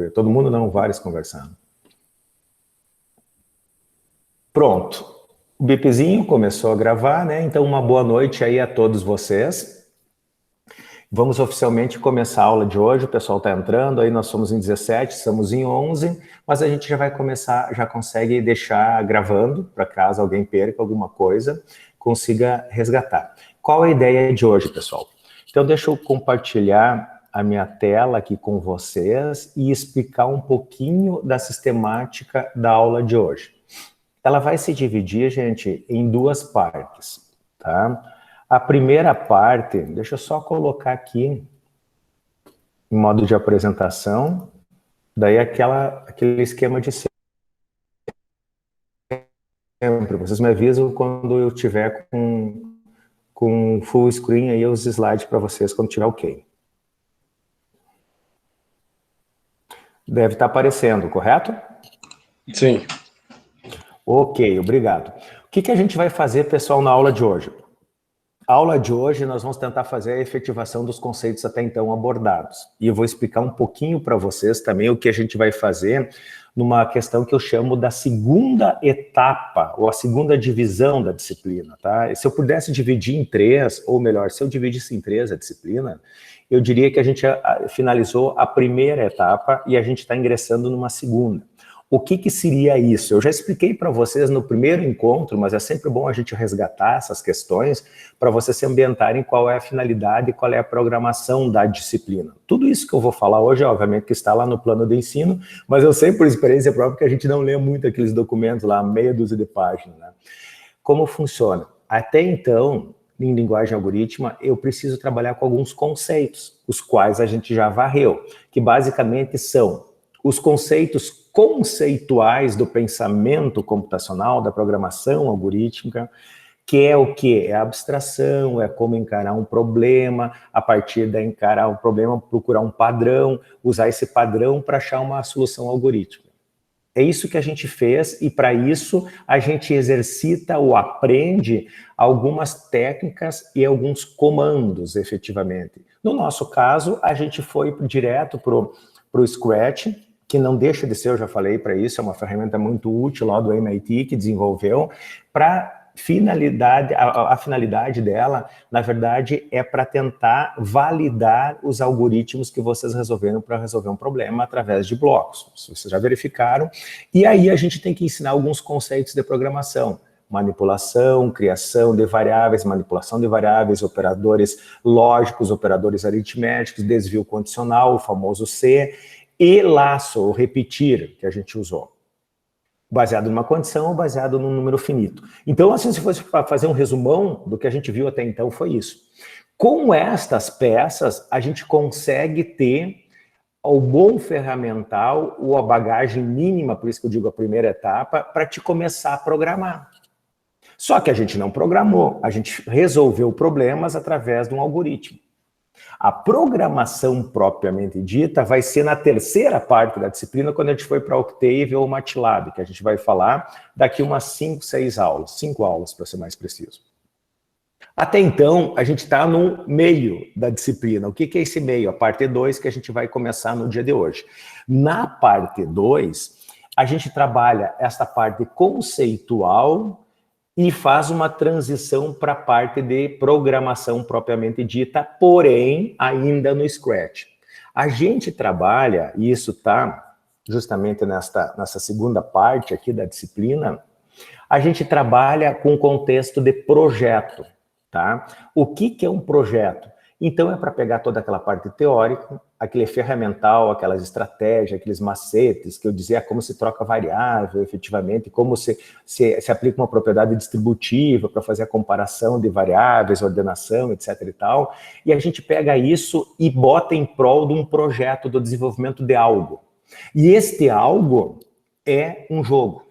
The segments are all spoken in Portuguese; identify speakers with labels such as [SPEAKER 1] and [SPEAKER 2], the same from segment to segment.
[SPEAKER 1] tranquilo. Todo mundo não, vários conversando. Pronto. O bipzinho começou a gravar, né? Então, uma boa noite aí a todos vocês. Vamos oficialmente começar a aula de hoje. O pessoal está entrando, aí nós somos em 17, estamos em 11, mas a gente já vai começar, já consegue deixar gravando, para caso alguém perca alguma coisa, consiga resgatar. Qual a ideia de hoje, pessoal? Então, deixa eu compartilhar a minha tela aqui com vocês e explicar um pouquinho da sistemática da aula de hoje. Ela vai se dividir, gente, em duas partes, tá? A primeira parte, deixa eu só colocar aqui em modo de apresentação, daí aquele esquema de sempre. Vocês me avisam quando eu tiver com full screen aí os slides para vocês quando tiver ok. Deve estar aparecendo, correto?
[SPEAKER 2] Sim.
[SPEAKER 1] Ok, obrigado. O que a gente vai fazer, pessoal, na aula de hoje? A aula de hoje nós vamos tentar fazer a efetivação dos conceitos até então abordados. E eu vou explicar um pouquinho para vocês também o que a gente vai fazer numa questão que eu chamo da segunda etapa, ou a segunda divisão da disciplina, tá? Se eu pudesse dividir em três, ou melhor, se eu dividisse em três a disciplina, eu diria que a gente finalizou a primeira etapa e a gente está ingressando numa segunda. O que seria isso? Eu já expliquei para vocês no primeiro encontro, mas é sempre bom a gente resgatar essas questões para vocês se ambientarem qual é a finalidade e qual é a programação da disciplina. Tudo isso que eu vou falar hoje, obviamente, que está lá no plano de ensino, mas eu sei por experiência própria que a gente não lê muito aqueles documentos lá, meia dúzia de páginas, né? Como funciona? Até então, em linguagem algorítmica, eu preciso trabalhar com alguns conceitos, os quais a gente já varreu, que basicamente são os conceitos conceituais do pensamento computacional, da programação algorítmica, que é o quê? É a abstração, é como encarar um problema, a partir de encarar um problema, procurar um padrão, usar esse padrão para achar uma solução algorítmica. É isso que a gente fez e para isso a gente exercita ou aprende algumas técnicas e alguns comandos, efetivamente. No nosso caso, a gente foi direto para o Scratch, que não deixa de ser, eu já falei para isso, é uma ferramenta muito útil lá do MIT que desenvolveu, para finalidade, a finalidade dela, na verdade, é para tentar validar os algoritmos que vocês resolveram para resolver um problema através de blocos. Vocês já verificaram. E aí a gente tem que ensinar alguns conceitos de programação. Manipulação, criação de variáveis, manipulação de variáveis, operadores lógicos, operadores aritméticos, desvio condicional, o famoso C, e laço, ou repetir, que a gente usou. Baseado numa condição ou baseado num número finito. Então, assim, se fosse fazer um resumão do que a gente viu até então, foi isso. Com estas peças, a gente consegue ter o bom ferramental ou a bagagem mínima, por isso que eu digo a primeira etapa, para te começar a programar. Só que a gente não programou, a gente resolveu problemas através de um algoritmo. A programação propriamente dita vai ser na terceira parte da disciplina, quando a gente for para Octave ou MATLAB, que a gente vai falar daqui umas 5, 6 aulas, 5 aulas para ser mais preciso. Até então, a gente está no meio da disciplina. O que é esse meio? A parte 2 que a gente vai começar no dia de hoje. Na parte 2, a gente trabalha essa parte conceitual e faz uma transição para a parte de programação propriamente dita, porém, ainda no Scratch. A gente trabalha, e isso está justamente nessa segunda parte aqui da disciplina, a gente trabalha com o contexto de projeto, tá? O que é um projeto? Então, é para pegar toda aquela parte teórica, aquele ferramental, aquelas estratégias, aqueles macetes, que eu dizia como se troca variável, efetivamente, como se aplica uma propriedade distributiva para fazer a comparação de variáveis, ordenação, etc. e tal, e a gente pega isso e bota em prol de um projeto do desenvolvimento de algo. E este algo é um jogo.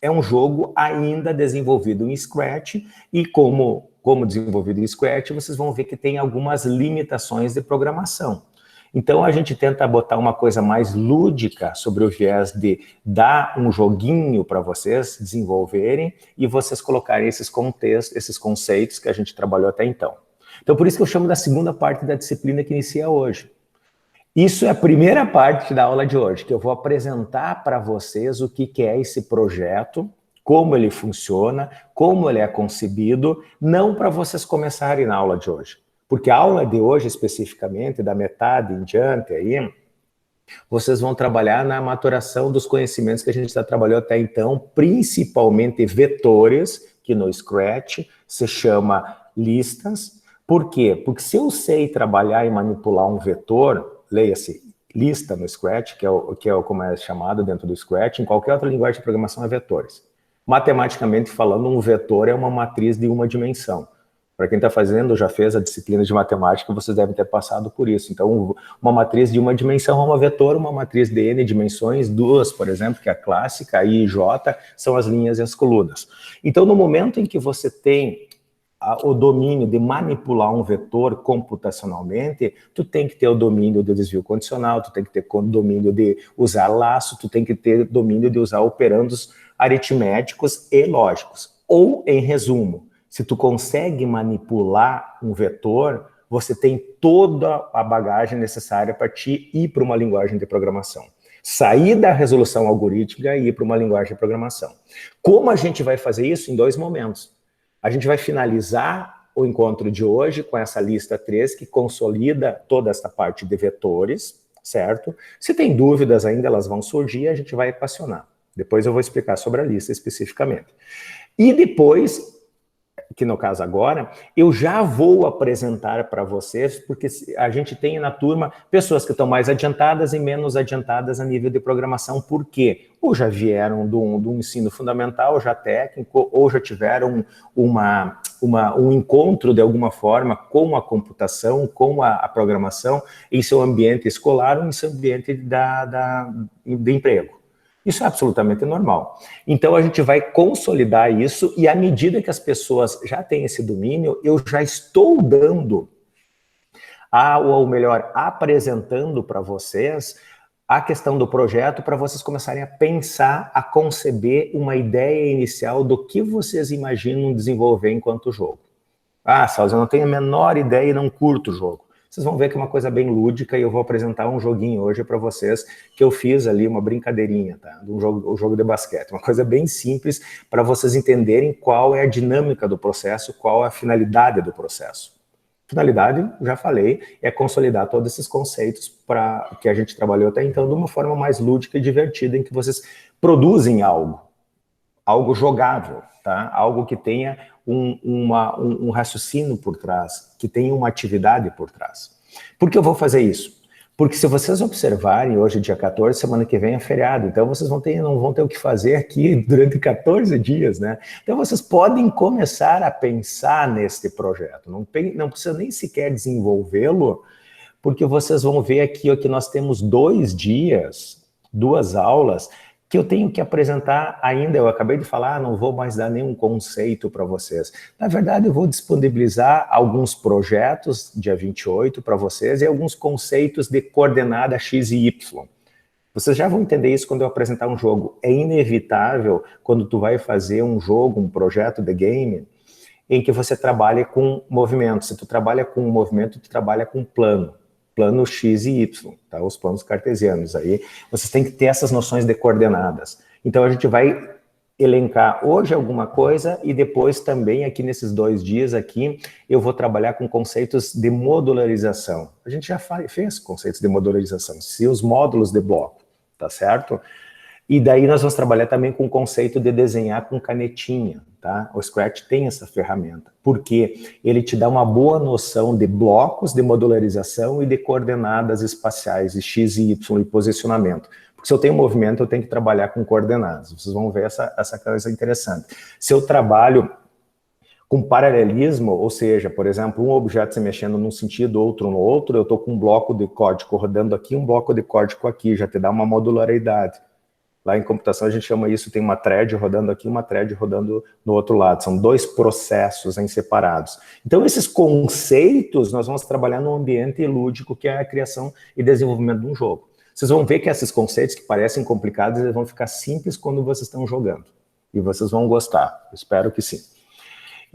[SPEAKER 1] É um jogo ainda desenvolvido em Scratch e como desenvolvido em Scratch, vocês vão ver que tem algumas limitações de programação. Então, a gente tenta botar uma coisa mais lúdica sobre o viés de dar um joguinho para vocês desenvolverem e vocês colocarem esses contextos, esses conceitos que a gente trabalhou até então. Então, por isso que eu chamo da segunda parte da disciplina que inicia hoje. Isso é a primeira parte da aula de hoje, que eu vou apresentar para vocês o que é esse projeto, como ele funciona, como ele é concebido, não para vocês começarem na aula de hoje. Porque a aula de hoje, especificamente, da metade em diante, aí, vocês vão trabalhar na maturação dos conhecimentos que a gente já trabalhou até então, principalmente vetores, que no Scratch se chama listas. Por quê? Porque se eu sei trabalhar e manipular um vetor, leia-se lista no Scratch, que é como é chamado dentro do Scratch, em qualquer outra linguagem de programação é vetores. Matematicamente falando, um vetor é uma matriz de uma dimensão. Para quem está fazendo, já fez a disciplina de matemática, vocês devem ter passado por isso. Então, uma matriz de uma dimensão é uma vetor, uma matriz de n dimensões, duas, por exemplo, que é a clássica, I e J, são as linhas e as colunas. Então, no momento em que você tem o domínio de manipular um vetor computacionalmente, tu tem que ter o domínio do desvio condicional, tu tem que ter o domínio de usar laço, tu tem que ter domínio de usar operandos aritméticos e lógicos. Ou, em resumo, se tu consegue manipular um vetor, você tem toda a bagagem necessária para te ir para uma linguagem de programação. Sair da resolução algorítmica e ir para uma linguagem de programação. Como a gente vai fazer isso? Em 2 momentos. A gente vai finalizar o encontro de hoje com essa lista 3, que consolida toda essa parte de vetores, certo? Se tem dúvidas ainda, elas vão surgir, a gente vai equacionar. Depois eu vou explicar sobre a lista especificamente. E depois, que no caso agora, eu já vou apresentar para vocês, porque a gente tem na turma pessoas que estão mais adiantadas e menos adiantadas a nível de programação, por quê? Ou já vieram do ensino fundamental, já técnico, ou já tiveram um encontro de alguma forma com a computação, com a programação, em seu ambiente escolar ou em seu ambiente de emprego. Isso é absolutamente normal. Então, a gente vai consolidar isso e, à medida que as pessoas já têm esse domínio, eu já estou dando, ou melhor, apresentando para vocês a questão do projeto para vocês começarem a pensar, a conceber uma ideia inicial do que vocês imaginam desenvolver enquanto jogo. Ah, Salles, eu não tenho a menor ideia e não curto o jogo. Vocês vão ver que é uma coisa bem lúdica e eu vou apresentar um joguinho hoje para vocês que eu fiz ali, uma brincadeirinha, tá? Um jogo de basquete. Uma coisa bem simples para vocês entenderem qual é a dinâmica do processo, qual é a finalidade do processo. Finalidade, já falei, é consolidar todos esses conceitos que a gente trabalhou até então de uma forma mais lúdica e divertida, em que vocês produzem algo jogável, tá? Algo que tenha um raciocínio por trás, que tenha uma atividade por trás. Por que eu vou fazer isso? Porque se vocês observarem, hoje dia 14, semana que vem é feriado, então vocês não vão ter o que fazer aqui durante 14 dias, né? Então vocês podem começar a pensar neste projeto, não precisa nem sequer desenvolvê-lo, porque vocês vão ver aqui que nós temos 2 dias, 2 aulas, que eu tenho que apresentar ainda. Eu acabei de falar, não vou mais dar nenhum conceito para vocês. Na verdade, eu vou disponibilizar alguns projetos, dia 28, para vocês, e alguns conceitos de coordenada X e Y. Vocês já vão entender isso quando eu apresentar um jogo. É inevitável, quando tu vai fazer um jogo, um projeto de game, em que você trabalha com movimento. Se tu trabalha com movimento, tu trabalha com plano X e Y, tá? Os planos cartesianos. Aí vocês têm que ter essas noções de coordenadas. Então a gente vai elencar hoje alguma coisa e depois também aqui nesses 2 dias aqui eu vou trabalhar com conceitos de modularização. A gente já fez conceitos de modularização, se os módulos de bloco, tá certo? E daí nós vamos trabalhar também com o conceito de desenhar com canetinha, tá? O Scratch tem essa ferramenta, porque ele te dá uma boa noção de blocos de modularização e de coordenadas espaciais, de X e Y, e posicionamento. Porque se eu tenho movimento, eu tenho que trabalhar com coordenadas. Vocês vão ver essa coisa interessante. Se eu trabalho com paralelismo, ou seja, por exemplo, um objeto se mexendo num sentido, outro no outro, eu estou com um bloco de código rodando aqui, um bloco de código aqui, já te dá uma modularidade. Lá em computação a gente chama isso, tem uma thread rodando aqui, uma thread rodando no outro lado. São 2 processos em separados. Então esses conceitos nós vamos trabalhar no ambiente lúdico, que é a criação e desenvolvimento de um jogo. Vocês vão ver que esses conceitos que parecem complicados, eles vão ficar simples quando vocês estão jogando. E vocês vão gostar, eu espero que sim.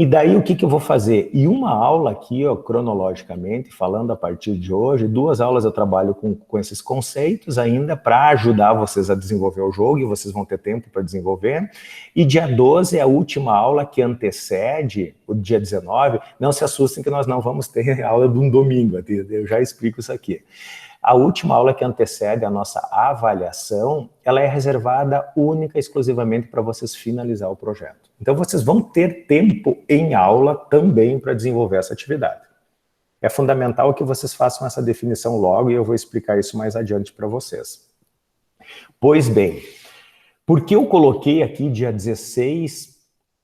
[SPEAKER 1] E daí o que eu vou fazer? E uma aula aqui, ó, cronologicamente, falando a partir de hoje, 2 aulas eu trabalho com esses conceitos ainda para ajudar vocês a desenvolver o jogo, e vocês vão ter tempo para desenvolver. E dia 12 é a última aula que antecede o dia 19. Não se assustem que nós não vamos ter aula de um domingo, eu já explico isso aqui. A última aula que antecede a nossa avaliação, ela é reservada única e exclusivamente para vocês finalizar o projeto. Então, vocês vão ter tempo em aula também para desenvolver essa atividade. É fundamental que vocês façam essa definição logo e eu vou explicar isso mais adiante para vocês. Pois bem, por que eu coloquei aqui dia 16,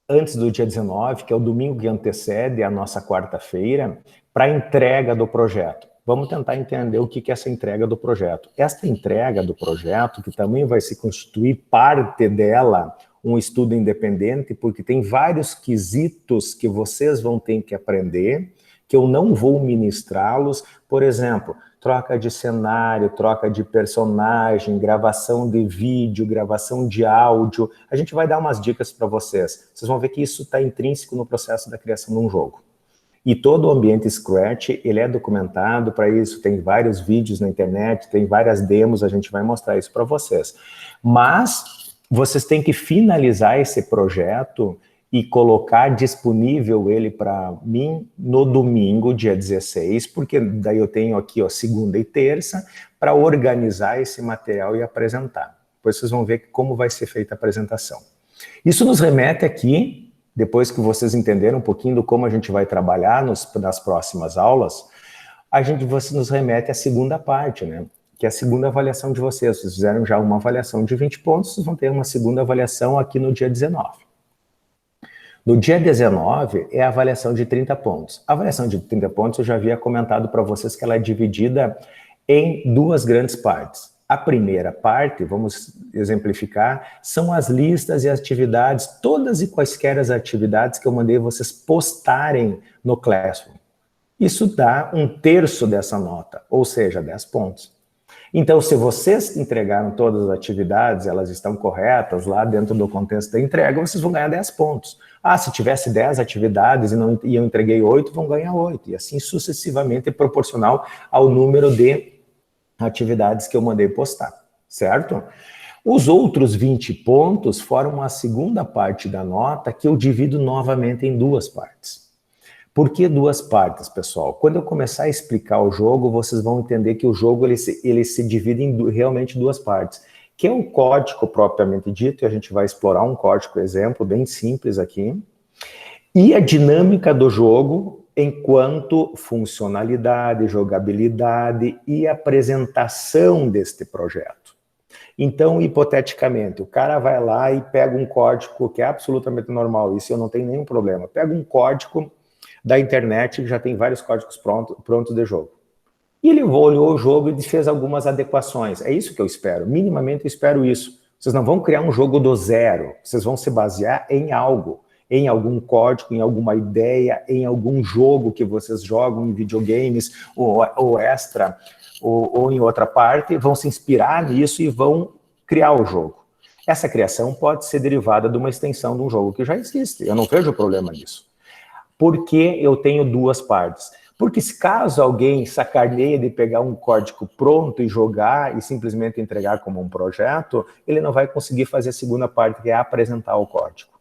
[SPEAKER 1] antes do dia 19, que é o domingo que antecede a nossa quarta-feira, para a entrega do projeto? Vamos tentar entender o que é essa entrega do projeto. Esta entrega do projeto, que também vai se constituir parte dela, um estudo independente, porque tem vários quesitos que vocês vão ter que aprender, que eu não vou ministrá-los. Por exemplo, troca de cenário, troca de personagem, gravação de vídeo, gravação de áudio. A gente vai dar umas dicas para vocês. Vocês vão ver que isso está intrínseco no processo da criação de um jogo. E todo o ambiente Scratch, ele é documentado para isso, tem vários vídeos na internet, tem várias demos, a gente vai mostrar isso para vocês. Mas vocês têm que finalizar esse projeto e colocar disponível ele para mim no domingo, dia 16, porque daí eu tenho aqui, ó, segunda e terça, para organizar esse material e apresentar. Depois vocês vão ver como vai ser feita a apresentação. Isso nos remete aqui, depois que vocês entenderam um pouquinho do como a gente vai trabalhar nas próximas aulas, você nos remete à segunda parte, né? Que é a segunda avaliação de vocês. Vocês fizeram já uma avaliação de 20 pontos, vocês vão ter uma segunda avaliação aqui no dia 19. No dia 19 é a avaliação de 30 pontos. A avaliação de 30 pontos eu já havia comentado para vocês que ela é dividida em 2 grandes partes. A primeira parte, vamos exemplificar, são as listas e atividades, todas e quaisquer as atividades que eu mandei vocês postarem no Classroom. Isso dá 1/3 dessa nota, ou seja, 10 pontos. Então, se vocês entregaram todas as atividades, elas estão corretas lá dentro do contexto da entrega, vocês vão ganhar 10 pontos. Ah, se tivesse 10 atividades e eu entreguei 8, vão ganhar 8. E assim sucessivamente, proporcional ao número de atividades que eu mandei postar, certo? Os outros 20 pontos formam a segunda parte da nota, que eu divido novamente em 2 partes. Por que 2 partes, pessoal? Quando eu começar a explicar o jogo, vocês vão entender que o jogo ele se divide em realmente 2 partes, que é o código propriamente dito, e a gente vai explorar um código exemplo bem simples aqui, e a dinâmica do jogo enquanto funcionalidade, jogabilidade e apresentação deste projeto. Então, hipoteticamente, o cara vai lá e pega um código que é absolutamente normal, isso eu não tenho nenhum problema, pega um código da internet, que já tem vários códigos prontos de jogo. E ele olhou o jogo e fez algumas adequações. É isso que eu espero. Minimamente eu espero isso. Vocês não vão criar um jogo do zero. Vocês vão se basear em algo. Em algum código, em alguma ideia, em algum jogo que vocês jogam em videogames, ou extra, ou em outra parte. Vão se inspirar nisso e vão criar o jogo. Essa criação pode ser derivada de uma extensão de um jogo que já existe. Eu não vejo problema nisso. Por que eu tenho 2 partes? Porque se caso alguém sacaneia de pegar um código pronto e jogar e simplesmente entregar como um projeto, ele não vai conseguir fazer a segunda parte, que é apresentar o código.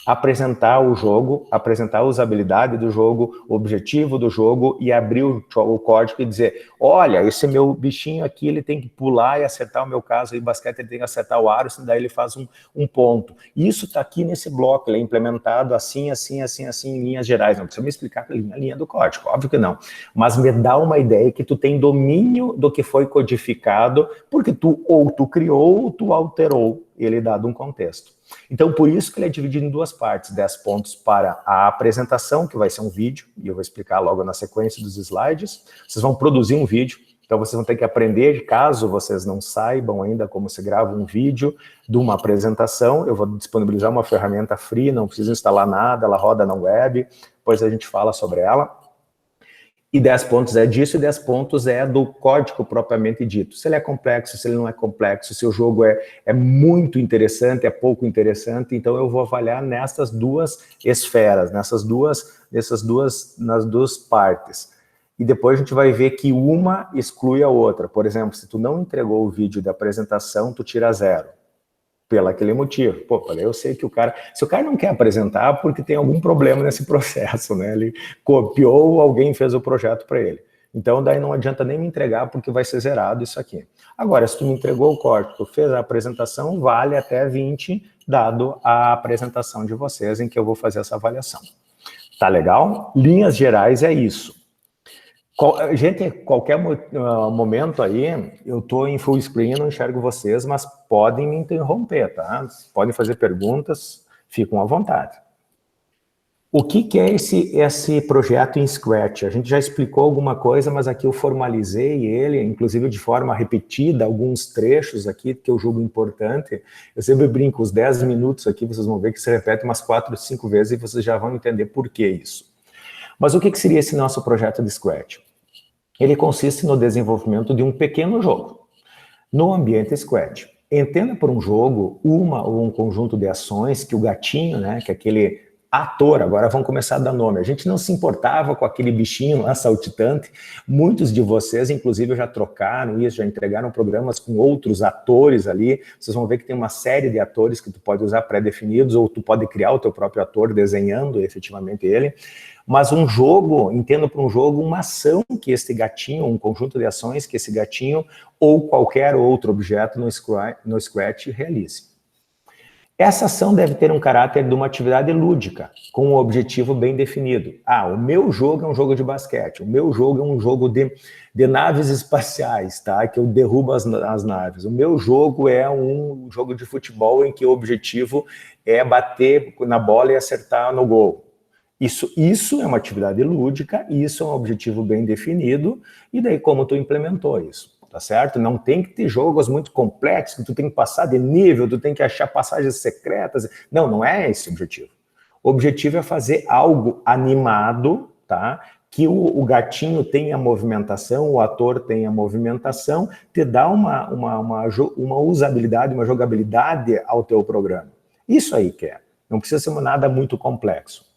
[SPEAKER 1] Apresentar o jogo, apresentar a usabilidade do jogo, o objetivo do jogo e abrir o código e dizer, olha, esse meu bichinho aqui, ele tem que pular e acertar o meu caso, e basquete ele tem que acertar o aro, daí ele faz um ponto. Isso está aqui nesse bloco, ele é implementado assim, assim, assim, assim, em linhas gerais. Não precisa me explicar a linha do código, óbvio que não. Mas me dá uma ideia que tu tem domínio do que foi codificado, porque tu criou ou tu alterou ele dado um contexto. Então, por isso que ele é dividido em 2 partes, 10 pontos para a apresentação, que vai ser um vídeo, e eu vou explicar logo na sequência dos slides. Vocês vão produzir um vídeo, então vocês vão ter que aprender, caso vocês não saibam ainda como se grava um vídeo de uma apresentação. Eu vou disponibilizar uma ferramenta free, não precisa instalar nada, ela roda na web, depois a gente fala sobre ela. E 10 pontos é disso, e 10 pontos é do código propriamente dito. Se ele é complexo, se ele não é complexo, se o jogo é muito interessante, é pouco interessante, então eu vou avaliar nessas duas esferas, nas duas partes. E depois a gente vai ver que uma exclui a outra. Por exemplo, se tu não entregou o vídeo da apresentação, tu tira 0. Pelo aquele motivo. Pô, eu sei que se o cara não quer apresentar, porque tem algum problema nesse processo, né? Ele copiou, alguém fez o projeto para ele. Então, daí não adianta nem me entregar, porque vai ser zerado isso aqui. Agora, se tu me entregou o código, tu fez a apresentação, vale até 20, dado a apresentação de vocês, em que eu vou fazer essa avaliação. Tá legal? Linhas gerais é isso. Gente, qualquer momento aí, eu estou em full screen, não enxergo vocês, mas podem me interromper, tá? Podem fazer perguntas, ficam à vontade. O que é esse projeto em Scratch? A gente já explicou alguma coisa, mas aqui eu formalizei ele, inclusive de forma repetida, alguns trechos aqui que eu julgo importante. Eu sempre brinco, os 10 minutos aqui, vocês vão ver que se repete umas 4, 5 vezes e vocês já vão entender por que isso. Mas o que seria esse nosso projeto de Scratch? Ele consiste no desenvolvimento de um pequeno jogo, no ambiente Scratch. Entenda por um jogo uma ou um conjunto de ações que o gatinho, né, que aquele ator, agora vamos começar a dar nome, a gente não se importava com aquele bichinho lá saltitante, muitos de vocês, inclusive, já trocaram isso, já entregaram programas com outros atores ali, vocês vão ver que tem uma série de atores que tu pode usar pré-definidos, ou tu pode criar o teu próprio ator desenhando efetivamente ele. Mas um jogo, entendo por um jogo, uma ação que esse gatinho, um conjunto de ações que esse gatinho ou qualquer outro objeto no Scratch realize. Essa ação deve ter um caráter de uma atividade lúdica, com um objetivo bem definido. Ah, o meu jogo é um jogo de basquete, o meu jogo é um jogo de naves espaciais, tá? Que eu derrubo as naves. O meu jogo é um jogo de futebol em que o objetivo é bater na bola e acertar no gol. Isso é uma atividade lúdica, isso é um objetivo bem definido, e daí como tu implementou isso, tá certo? Não tem que ter jogos muito complexos, que tu tem que passar de nível, tu tem que achar passagens secretas, não é esse o objetivo. O objetivo é fazer algo animado, tá? Que o gatinho tenha movimentação, o ator tenha movimentação, te dá uma usabilidade, uma jogabilidade ao teu programa. Isso aí que é, não precisa ser nada muito complexo.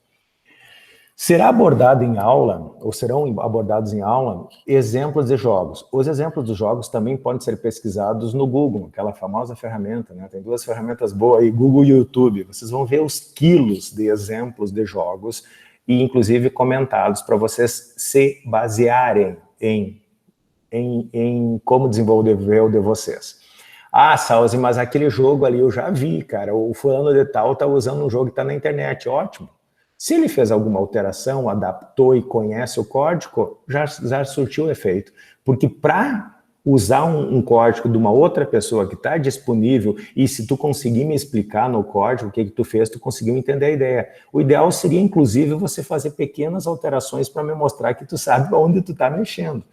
[SPEAKER 1] Será abordado em aula, ou serão abordados em aula, exemplos de jogos. Os exemplos dos jogos também podem ser pesquisados no Google, aquela famosa ferramenta, né? Tem duas ferramentas boas aí, Google e YouTube. Vocês vão ver os quilos de exemplos de jogos, e inclusive comentados, para vocês se basearem em como desenvolver o de vocês. Ah, Salzi, mas aquele jogo ali eu já vi, cara, o fulano de tal está usando um jogo que está na internet, ótimo. Se ele fez alguma alteração, adaptou e conhece o código, já surtiu o efeito. Porque para usar um código de uma outra pessoa que está disponível, e se tu conseguir me explicar no código o que tu fez, tu conseguiu entender a ideia. O ideal seria, inclusive, você fazer pequenas alterações para me mostrar que tu sabe onde tu está mexendo.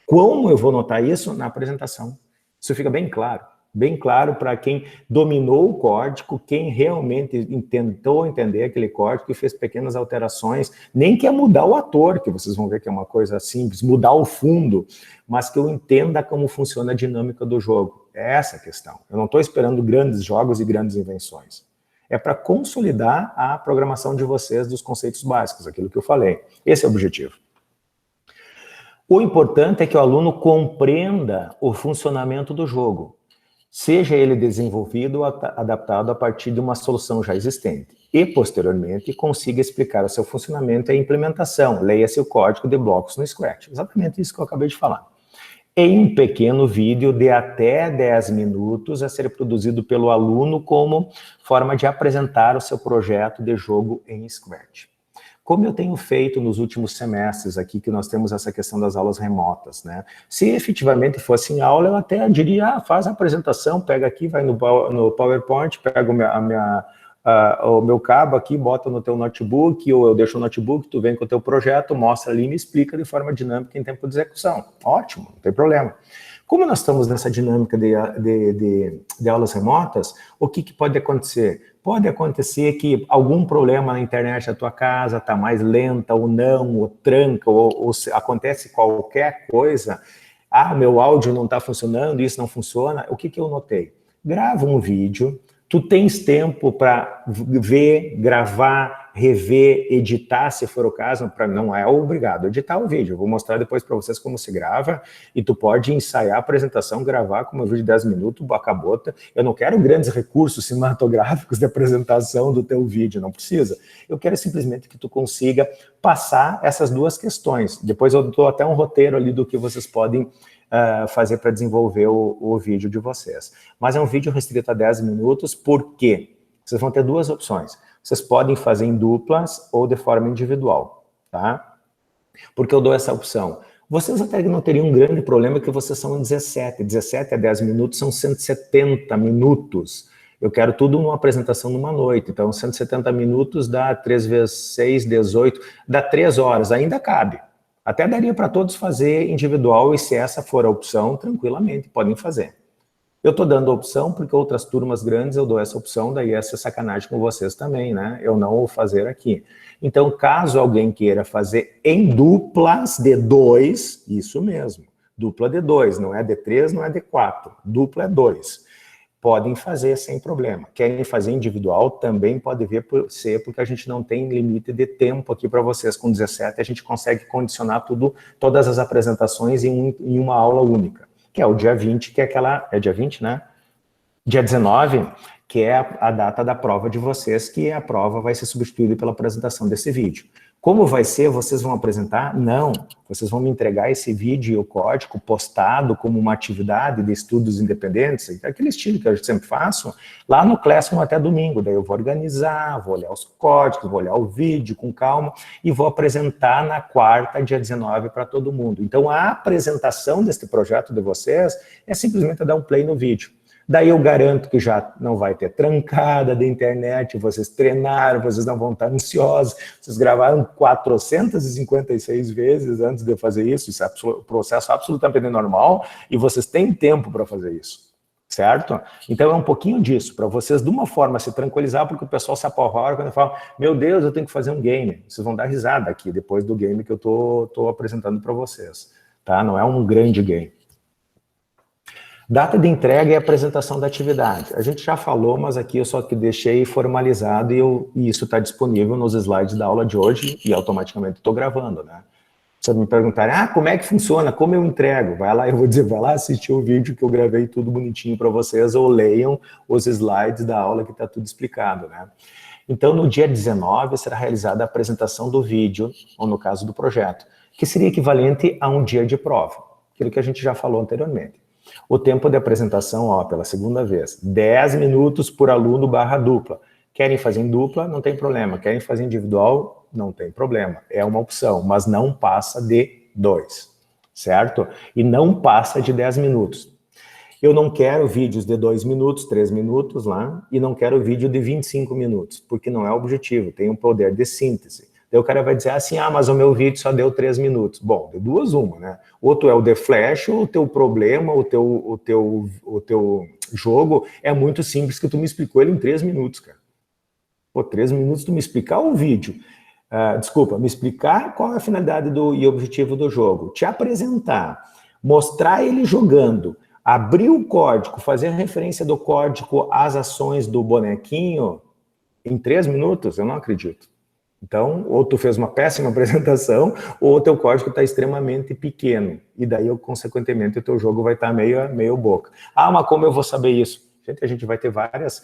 [SPEAKER 1] Como eu vou notar isso? Na apresentação. Isso fica bem claro para quem dominou o código, quem realmente tentou entender aquele código e fez pequenas alterações, nem quer mudar o ator, que vocês vão ver que é uma coisa simples, mudar o fundo, mas que eu entenda como funciona a dinâmica do jogo. É essa a questão. Eu não estou esperando grandes jogos e grandes invenções. É para consolidar a programação de vocês dos conceitos básicos, aquilo que eu falei. Esse é o objetivo. O importante é que o aluno compreenda o funcionamento do jogo, seja ele desenvolvido ou adaptado a partir de uma solução já existente, e, posteriormente, consiga explicar o seu funcionamento e a implementação, leia-se o código de blocos no Scratch. Exatamente isso que eu acabei de falar. Em um pequeno vídeo de até 10 minutos a ser produzido pelo aluno como forma de apresentar o seu projeto de jogo em Scratch. Como eu tenho feito nos últimos semestres aqui, que nós temos essa questão das aulas remotas, né? Se efetivamente fosse em aula, eu até diria, faz a apresentação, pega aqui, vai no PowerPoint, pega o meu cabo aqui, bota no teu notebook, ou eu deixo o notebook, tu vem com o teu projeto, mostra ali e me explica de forma dinâmica em tempo de execução. Ótimo, não tem problema. Como nós estamos nessa dinâmica de aulas remotas, o que pode acontecer? Pode acontecer que algum problema na internet da tua casa está mais lenta ou não, ou tranca, ou acontece qualquer coisa. Ah, meu áudio não está funcionando, isso não funciona. O que eu notei? Grava um vídeo, tu tens tempo para ver, gravar, rever, editar, se for o caso, não é obrigado a editar o vídeo. Eu vou mostrar depois para vocês como se grava, e tu pode ensaiar a apresentação, gravar com um vídeo de 10 minutos, acabou. Eu não quero grandes recursos cinematográficos de apresentação do teu vídeo, não precisa. Eu quero simplesmente que tu consiga passar essas duas questões. Depois eu dou até um roteiro ali do que vocês podem fazer para desenvolver o vídeo de vocês. Mas é um vídeo restrito a 10 minutos, por quê? Vocês vão ter duas opções. Vocês podem fazer em duplas ou de forma individual, tá? Porque eu dou essa opção. Vocês até não teriam um grande problema que vocês são 17. 17 a 10 minutos são 170 minutos. Eu quero tudo numa apresentação numa noite. Então, 170 minutos dá 3 vezes 6, 18, dá 3 horas, ainda cabe. Até daria para todos fazer individual, e se essa for a opção, tranquilamente, podem fazer. Eu estou dando a opção porque outras turmas grandes eu dou essa opção, daí essa sacanagem com vocês também, né? Eu não vou fazer aqui. Então, caso alguém queira fazer em duplas de 2, isso mesmo, dupla de 2, não é de 3, não é de 4, dupla é 2. Podem fazer sem problema. Querem fazer individual, também pode ser, porque a gente não tem limite de tempo aqui para vocês. Com 17, a gente consegue condicionar todas as apresentações em uma aula única, que é o dia 20, que é aquela... É dia 20, né? Dia 19, que é a data da prova de vocês, que a prova vai ser substituída pela apresentação desse vídeo. Como vai ser? Vocês vão apresentar? Não. Vocês vão me entregar esse vídeo e o código postado como uma atividade de estudos independentes, aquele estilo que eu sempre faço, lá no Classroom até domingo. Daí eu vou organizar, vou olhar os códigos, vou olhar o vídeo com calma e vou apresentar na quarta, dia 19, para todo mundo. Então, a apresentação deste projeto de vocês é simplesmente dar um play no vídeo. Daí eu garanto que já não vai ter trancada da internet, vocês treinaram, vocês não vão estar ansiosos, vocês gravaram 456 vezes antes de fazer isso, isso é um processo absolutamente normal, e vocês têm tempo para fazer isso, certo? Então é um pouquinho disso, para vocês de uma forma se tranquilizar, porque o pessoal se apavora quando fala, meu Deus, eu tenho que fazer um game. Vocês vão dar risada aqui, depois do game que eu tô apresentando para vocês, tá? Não é um grande game. Data de entrega e apresentação da atividade. A gente já falou, mas aqui eu só que deixei formalizado e isso está disponível nos slides da aula de hoje e automaticamente estou gravando, né? Se me perguntarem, como é que funciona, como eu entrego? Vai lá, eu vou dizer, vai lá assistir o vídeo que eu gravei tudo bonitinho para vocês, ou leiam os slides da aula que está tudo explicado, né? Então, no dia 19, será realizada a apresentação do vídeo, ou no caso do projeto, que seria equivalente a um dia de prova, aquilo que a gente já falou anteriormente. O tempo de apresentação, pela segunda vez, 10 minutos por aluno / dupla. Querem fazer em dupla? Não tem problema. Querem fazer individual? Não tem problema. É uma opção, mas não passa de 2, certo? E não passa de 10 minutos. Eu não quero vídeos de 2 minutos, 3 minutos lá, e não quero vídeo de 25 minutos, porque não é o objetivo, tem um poder de síntese. Daí o cara vai dizer assim, mas o meu vídeo só deu 3 minutos. Bom, de duas uma, né? Ou tu é o The Flash, ou o teu problema, o teu jogo é muito simples, que tu me explicou ele em 3 minutos, cara. Pô, 3 minutos tu me explicar o vídeo. Desculpa, me explicar qual é a finalidade e objetivo do jogo. Te apresentar, mostrar ele jogando, abrir o código, fazer a referência do código às ações do bonequinho, em 3 minutos, eu não acredito. Então, ou tu fez uma péssima apresentação, ou o teu código está extremamente pequeno. E daí, consequentemente, o teu jogo vai estar meio boca. Mas como eu vou saber isso? Gente, a gente vai ter várias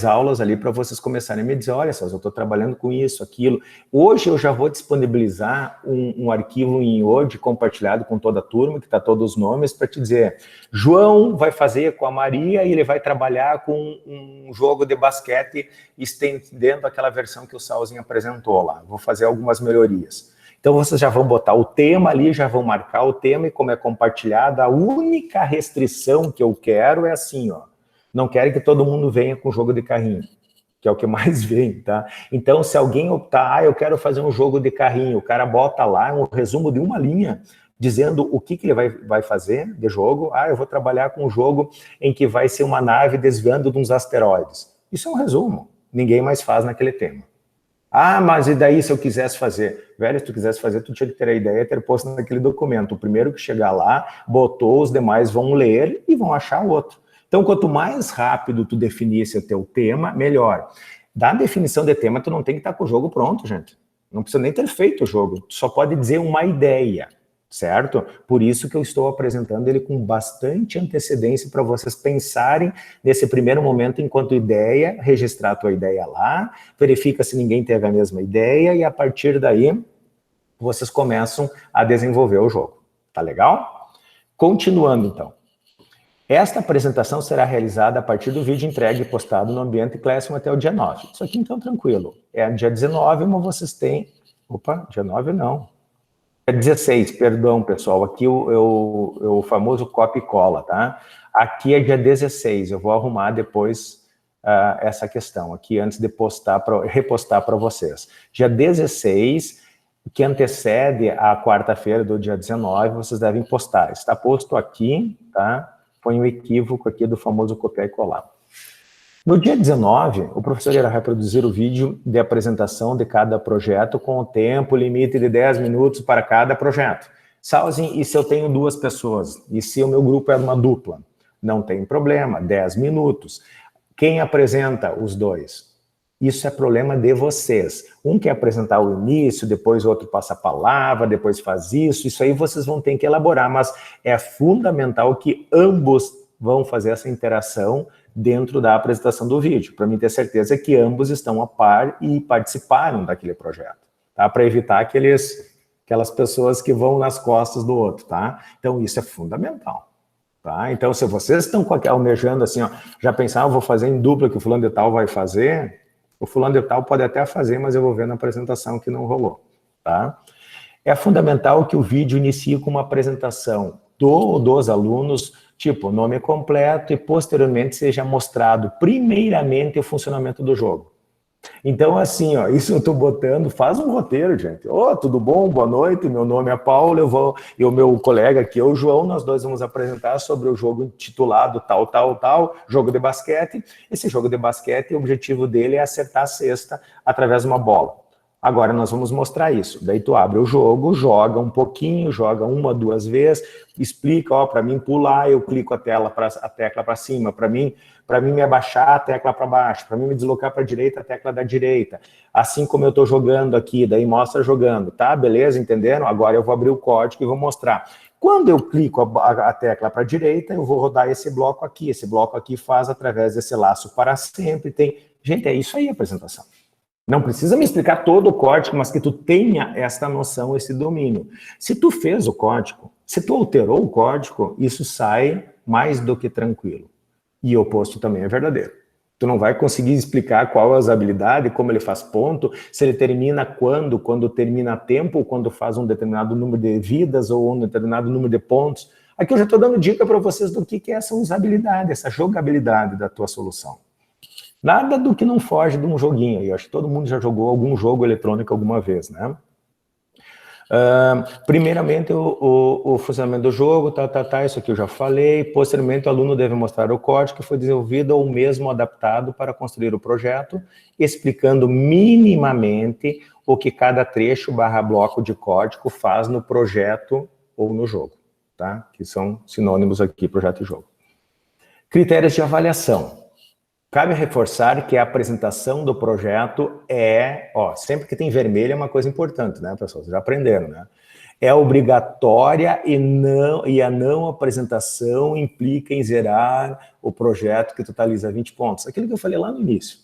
[SPEAKER 1] aulas ali para vocês começarem a me dizer, olha, César, eu estou trabalhando com isso, aquilo. Hoje eu já vou disponibilizar um arquivo em Word compartilhado com toda a turma, que está todos os nomes, para te dizer, João vai fazer com a Maria e ele vai trabalhar com um jogo de basquete estendendo aquela versão que o Salzinho apresentou lá. Vou fazer algumas melhorias. Então vocês já vão botar o tema ali, já vão marcar o tema, e como é compartilhado, a única restrição que eu quero é assim, não quero que todo mundo venha com jogo de carrinho, que é o que mais vem, tá? Então, se alguém optar, eu quero fazer um jogo de carrinho, o cara bota lá um resumo de uma linha, dizendo o que ele vai fazer de jogo. Ah, eu vou trabalhar com um jogo em que vai ser uma nave desviando de uns asteroides. Isso é um resumo. Ninguém mais faz naquele tema. Ah, mas e daí se eu quisesse fazer? Velho, se tu quisesse fazer, tu tinha que ter a ideia e ter posto naquele documento. O primeiro que chegar lá, botou, os demais vão ler e vão achar outro. Então, quanto mais rápido tu definisse o teu tema, melhor. Da definição de tema, tu não tem que estar com o jogo pronto, gente. Não precisa nem ter feito o jogo. Tu só pode dizer uma ideia, certo? Por isso que eu estou apresentando ele com bastante antecedência para vocês pensarem nesse primeiro momento enquanto ideia, registrar a tua ideia lá, verifica se ninguém teve a mesma ideia e a partir daí vocês começam a desenvolver o jogo. Tá legal? Continuando então. Esta apresentação será realizada a partir do vídeo entregue e postado no ambiente Classroom até o dia 9. Isso aqui então tranquilo. É dia 19, mas vocês têm... Opa, dia 9 não. É 16, perdão, pessoal. Aqui o famoso copia e cola, tá? Aqui é dia 16. Eu vou arrumar depois essa questão aqui antes de repostar para vocês. Dia 16, que antecede a quarta-feira do dia 19, vocês devem postar. Está posto aqui, tá? Foi um equívoco aqui do famoso copiar e colar. No dia 19, o professor irá reproduzir o vídeo de apresentação de cada projeto com o tempo limite de 10 minutos para cada projeto. Salzin, e se eu tenho 2 pessoas? E se o meu grupo é uma dupla? Não tem problema, 10 minutos. Quem apresenta os 2? Isso é problema de vocês. Um quer apresentar o início, depois o outro passa a palavra, depois faz isso. Isso aí vocês vão ter que elaborar, mas é fundamental que ambos vão fazer essa interação dentro da apresentação do vídeo, para mim ter certeza que ambos estão a par e participaram daquele projeto, tá? Para evitar aquelas pessoas que vão nas costas do outro, tá? Então isso é fundamental, tá? Então se vocês estão almejando assim, ó, já pensaram, vou fazer em dupla que o fulano de tal vai fazer, o fulano de tal pode até fazer, mas eu vou ver na apresentação que não rolou, tá? É fundamental que o vídeo inicie com uma apresentação dos alunos, tipo, nome completo, e posteriormente seja mostrado primeiramente o funcionamento do jogo. Então, assim, ó, isso eu tô botando, faz um roteiro, gente. Ô, tudo bom? Boa noite, meu nome é Paulo, e o meu colega aqui é o João, nós dois vamos apresentar sobre o jogo intitulado tal, tal, tal, jogo de basquete. Esse jogo de basquete, o objetivo dele é acertar a cesta através de uma bola. Agora nós vamos mostrar isso. Daí tu abre o jogo, joga um pouquinho, joga 1, 2 vezes, explica, ó, para mim pular, eu clico a tecla para cima, para mim me abaixar, a tecla para baixo, para mim me deslocar para a direita, a tecla da direita. Assim como eu estou jogando aqui, daí mostra jogando, tá? Beleza, entenderam? Agora eu vou abrir o código e vou mostrar. Quando eu clico a tecla para a direita, eu vou rodar esse bloco aqui. Esse bloco aqui faz através desse laço para sempre. Gente, é isso aí a apresentação. Não precisa me explicar todo o código, mas que tu tenha esta noção, esse domínio. Se tu fez o código, se tu alterou o código, isso sai mais do que tranquilo. E o oposto também é verdadeiro. Tu não vai conseguir explicar qual é a usabilidade, como ele faz ponto, se ele termina quando termina tempo, quando faz um determinado número de vidas ou um determinado número de pontos. Aqui eu já estou dando dica para vocês do que é essa usabilidade, essa jogabilidade da tua solução. Nada do que não foge de um joguinho. Eu acho que todo mundo já jogou algum jogo eletrônico alguma vez, né? Primeiramente, o funcionamento do jogo, isso aqui eu já falei. Posteriormente, o aluno deve mostrar o código que foi desenvolvido ou mesmo adaptado para construir o projeto, explicando minimamente o que cada trecho / bloco de código faz no projeto ou no jogo, tá? Que são sinônimos aqui, projeto e jogo. Critérios de avaliação. Cabe reforçar que a apresentação do projeto sempre que tem vermelho é uma coisa importante, né, pessoal? Vocês já aprenderam, né? É obrigatória e a não apresentação implica em zerar o projeto que totaliza 20 pontos. Aquilo que eu falei lá no início.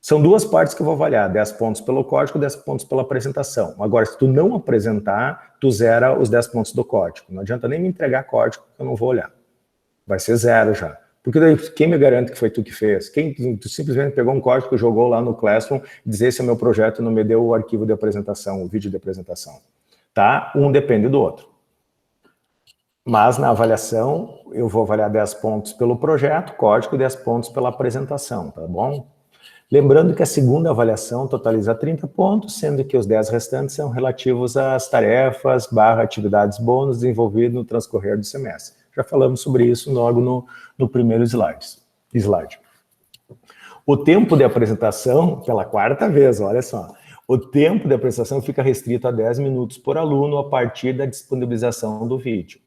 [SPEAKER 1] São 2 partes que eu vou avaliar, 10 pontos pelo código, 10 pontos pela apresentação. Agora, se tu não apresentar, tu zera os 10 pontos do código. Não adianta nem me entregar código, que eu não vou olhar. Vai ser 0 já. Porque daí, quem me garante que foi tu que fez? Tu simplesmente pegou um código, jogou lá no Classroom, dizer esse é meu projeto e não me deu o arquivo de apresentação, o vídeo de apresentação. Tá? Um depende do outro. Mas na avaliação, eu vou avaliar 10 pontos pelo projeto, código, 10 pontos pela apresentação, tá bom? Lembrando que a segunda avaliação totaliza 30 pontos, sendo que os 10 restantes são relativos às tarefas / atividades bônus desenvolvidas no transcorrer do semestre. Já falamos sobre isso logo no primeiro slide. O tempo de apresentação, pela quarta vez, olha só, o tempo de apresentação fica restrito a 10 minutos por aluno a partir da disponibilização do vídeo.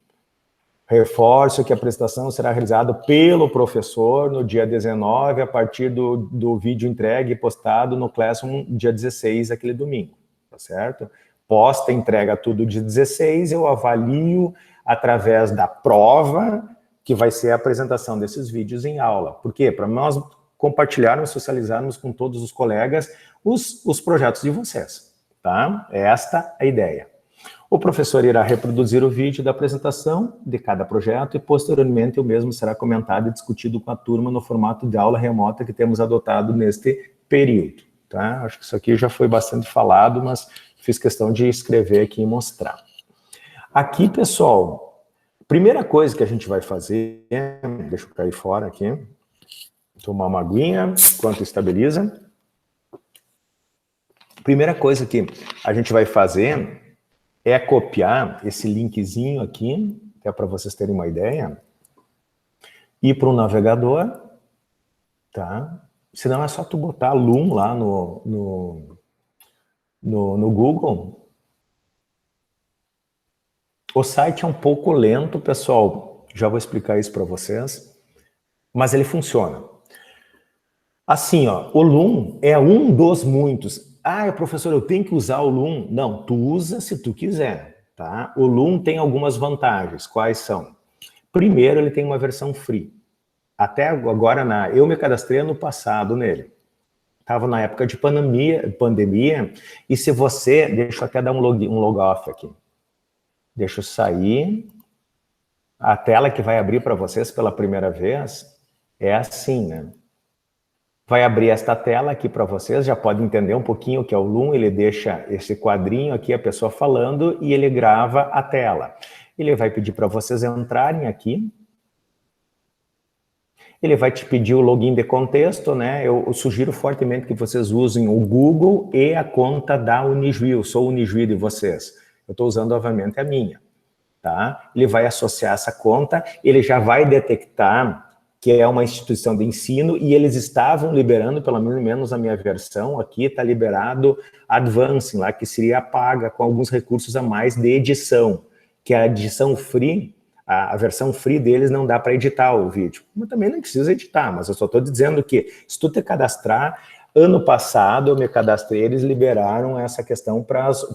[SPEAKER 1] Reforço que a apresentação será realizada pelo professor no dia 19, a partir do vídeo entregue e postado no Classroom dia 16, aquele domingo, tá certo? Posta, entrega tudo dia 16, eu avalio através da prova, que vai ser a apresentação desses vídeos em aula. Por quê? Para nós compartilharmos, socializarmos com todos os colegas os projetos de vocês, tá? Esta é a ideia. O professor irá reproduzir o vídeo da apresentação de cada projeto e, posteriormente, o mesmo será comentado e discutido com a turma no formato de aula remota que temos adotado neste período, tá? Acho que isso aqui já foi bastante falado, mas fiz questão de escrever aqui e mostrar. Aqui, pessoal, primeira coisa que a gente vai fazer, deixa eu cair fora aqui, tomar uma aguinha enquanto estabiliza. Primeira coisa que a gente vai fazer é copiar esse linkzinho aqui, que é para vocês terem uma ideia, ir para o navegador, tá? Senão é só tu botar Loom lá no Google. O site é um pouco lento, pessoal, já vou explicar isso para vocês, mas ele funciona. Assim, ó, o Loom é um dos muitos. Ah, professor, eu tenho que usar o Loom? Não, tu usa se tu quiser, tá? O Loom tem algumas vantagens. Quais são? Primeiro, ele tem uma versão free. Até agora, eu me cadastrei ano passado nele. Estava na época de pandemia, e se você... Deixa eu até dar um log off aqui. Deixa eu sair. A tela que vai abrir para vocês pela primeira vez é assim, né? Vai abrir esta tela aqui para vocês, já pode entender um pouquinho o que é o Loom, ele deixa esse quadrinho aqui, a pessoa falando, e ele grava a tela. Ele vai pedir para vocês entrarem aqui. Ele vai te pedir o login de contexto, né? Eu sugiro fortemente que vocês usem o Google e a conta da Unijuí. Eu sou o Unijuí de vocês. Eu estou usando, obviamente, a minha, tá? Ele vai associar essa conta, ele já vai detectar que é uma instituição de ensino, e eles estavam liberando, pelo menos a minha versão aqui, está liberado Advancing, lá, que seria paga com alguns recursos a mais de edição, que a edição free, a versão free deles não dá para editar o vídeo. Mas também não precisa editar, mas eu só estou dizendo que, se tu te cadastrar, ano passado eu me cadastrei, eles liberaram essa questão para os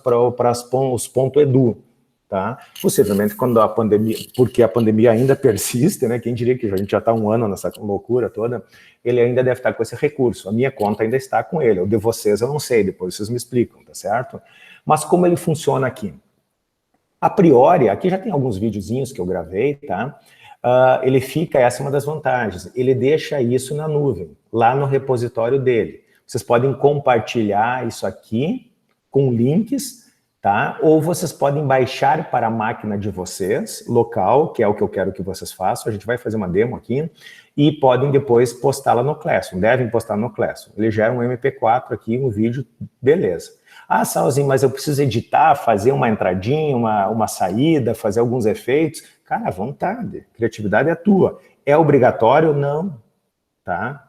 [SPEAKER 1] .edu. Tá? Possivelmente quando a pandemia, porque a pandemia ainda persiste, né? Quem diria que a gente já está um ano nessa loucura toda, ele ainda deve estar com esse recurso. A minha conta ainda está com ele. O de vocês eu não sei, depois vocês me explicam, tá certo? Mas como ele funciona aqui? A priori, aqui já tem alguns videozinhos que eu gravei, tá? Ele fica, essa é uma das vantagens, ele deixa isso na nuvem, lá no repositório dele. Vocês podem compartilhar isso aqui com links, tá? Ou vocês podem baixar para a máquina de vocês, local, que é o que eu quero que vocês façam. A gente vai fazer uma demo aqui, e podem depois postá-la no Classroom, devem postar no Classroom. Ele gera um MP4 aqui, um vídeo, beleza. Ah, Salzinho, mas eu preciso editar, fazer uma entradinha, uma saída, fazer alguns efeitos. Cara, à vontade, criatividade é tua. É obrigatório? Não, tá?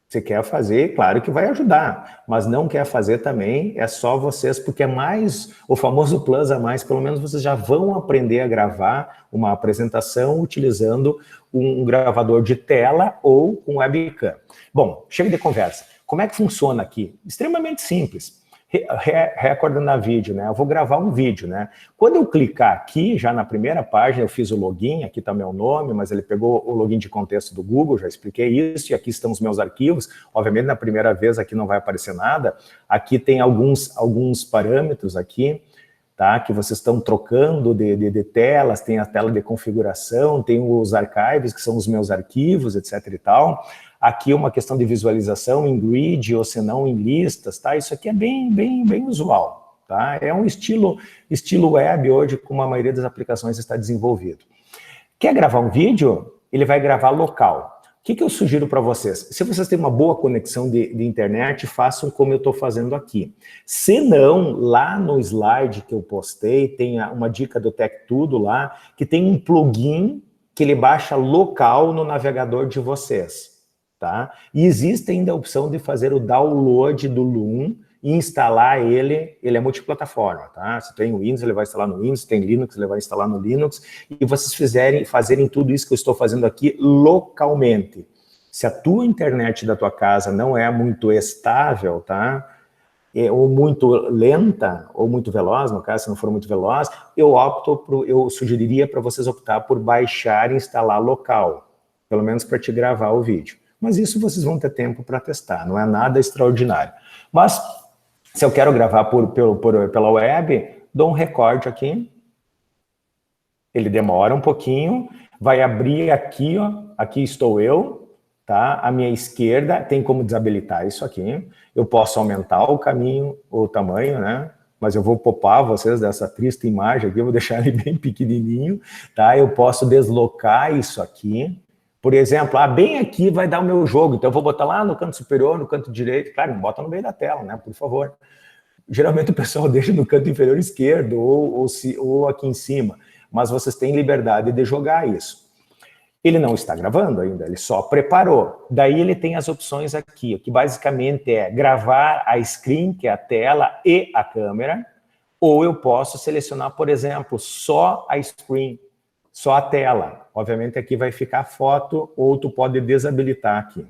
[SPEAKER 1] Você quer fazer, claro que vai ajudar, mas não quer fazer também, é só vocês, porque é mais, o famoso plus a mais, pelo menos vocês já vão aprender a gravar uma apresentação utilizando um gravador de tela ou com webcam. Bom, chega de conversa. Como é que funciona aqui? Extremamente simples. Recordando a vídeo, né? Eu vou gravar um vídeo, né? Quando eu clicar aqui, já na primeira página, eu fiz o login, aqui está meu nome, mas ele pegou o login de contexto do Google, já expliquei isso, e aqui estão os meus arquivos. Obviamente, na primeira vez aqui não vai aparecer nada. Aqui tem alguns parâmetros aqui, tá? Que vocês estão trocando de telas, tem a tela de configuração, tem os archives, que são os meus arquivos, etc e tal. Aqui uma questão de visualização em grid, ou se não em listas, tá? Isso aqui é bem usual, tá? É um estilo web hoje, como a maioria das aplicações está desenvolvido. Quer gravar um vídeo? Ele vai gravar local. que eu sugiro para vocês? Se vocês têm uma boa conexão de internet, façam como eu estou fazendo aqui. Se não, lá no slide que eu postei, tem uma dica do Tech Tudo lá, que tem um plugin que ele baixa local no navegador de vocês, tá? E existe ainda a opção de fazer o download do Loom e instalar ele é multiplataforma, tá? Se tem o Windows, ele vai instalar no Windows, se tem Linux, ele vai instalar no Linux, e vocês fazerem tudo isso que eu estou fazendo aqui localmente. Se a tua internet da tua casa não é muito estável, tá? Ou muito lenta, ou muito veloz, no caso, se não for muito veloz, eu sugeriria para vocês optar por baixar e instalar local, pelo menos para te gravar o vídeo. Mas isso vocês vão ter tempo para testar, não é nada extraordinário. Mas, se eu quero gravar pela web, dou um record aqui, ele demora um pouquinho, vai abrir aqui, ó, aqui estou eu, tá? À minha esquerda, tem como desabilitar isso aqui, eu posso aumentar o caminho, o tamanho, né? Mas eu vou poupar vocês dessa triste imagem aqui, eu vou deixar ele bem pequenininho, tá? Eu posso deslocar isso aqui, por exemplo, bem aqui vai dar o meu jogo, então eu vou botar lá no canto superior, no canto direito, claro, não bota no meio da tela, né, por favor. Geralmente o pessoal deixa no canto inferior esquerdo ou aqui em cima, mas vocês têm liberdade de jogar isso. Ele não está gravando ainda, ele só preparou. Daí ele tem as opções aqui, que basicamente é gravar a screen, que é a tela, e a câmera, ou eu posso selecionar, por exemplo, só a screen, só a tela. Obviamente aqui vai ficar a foto, ou tu pode desabilitar aqui.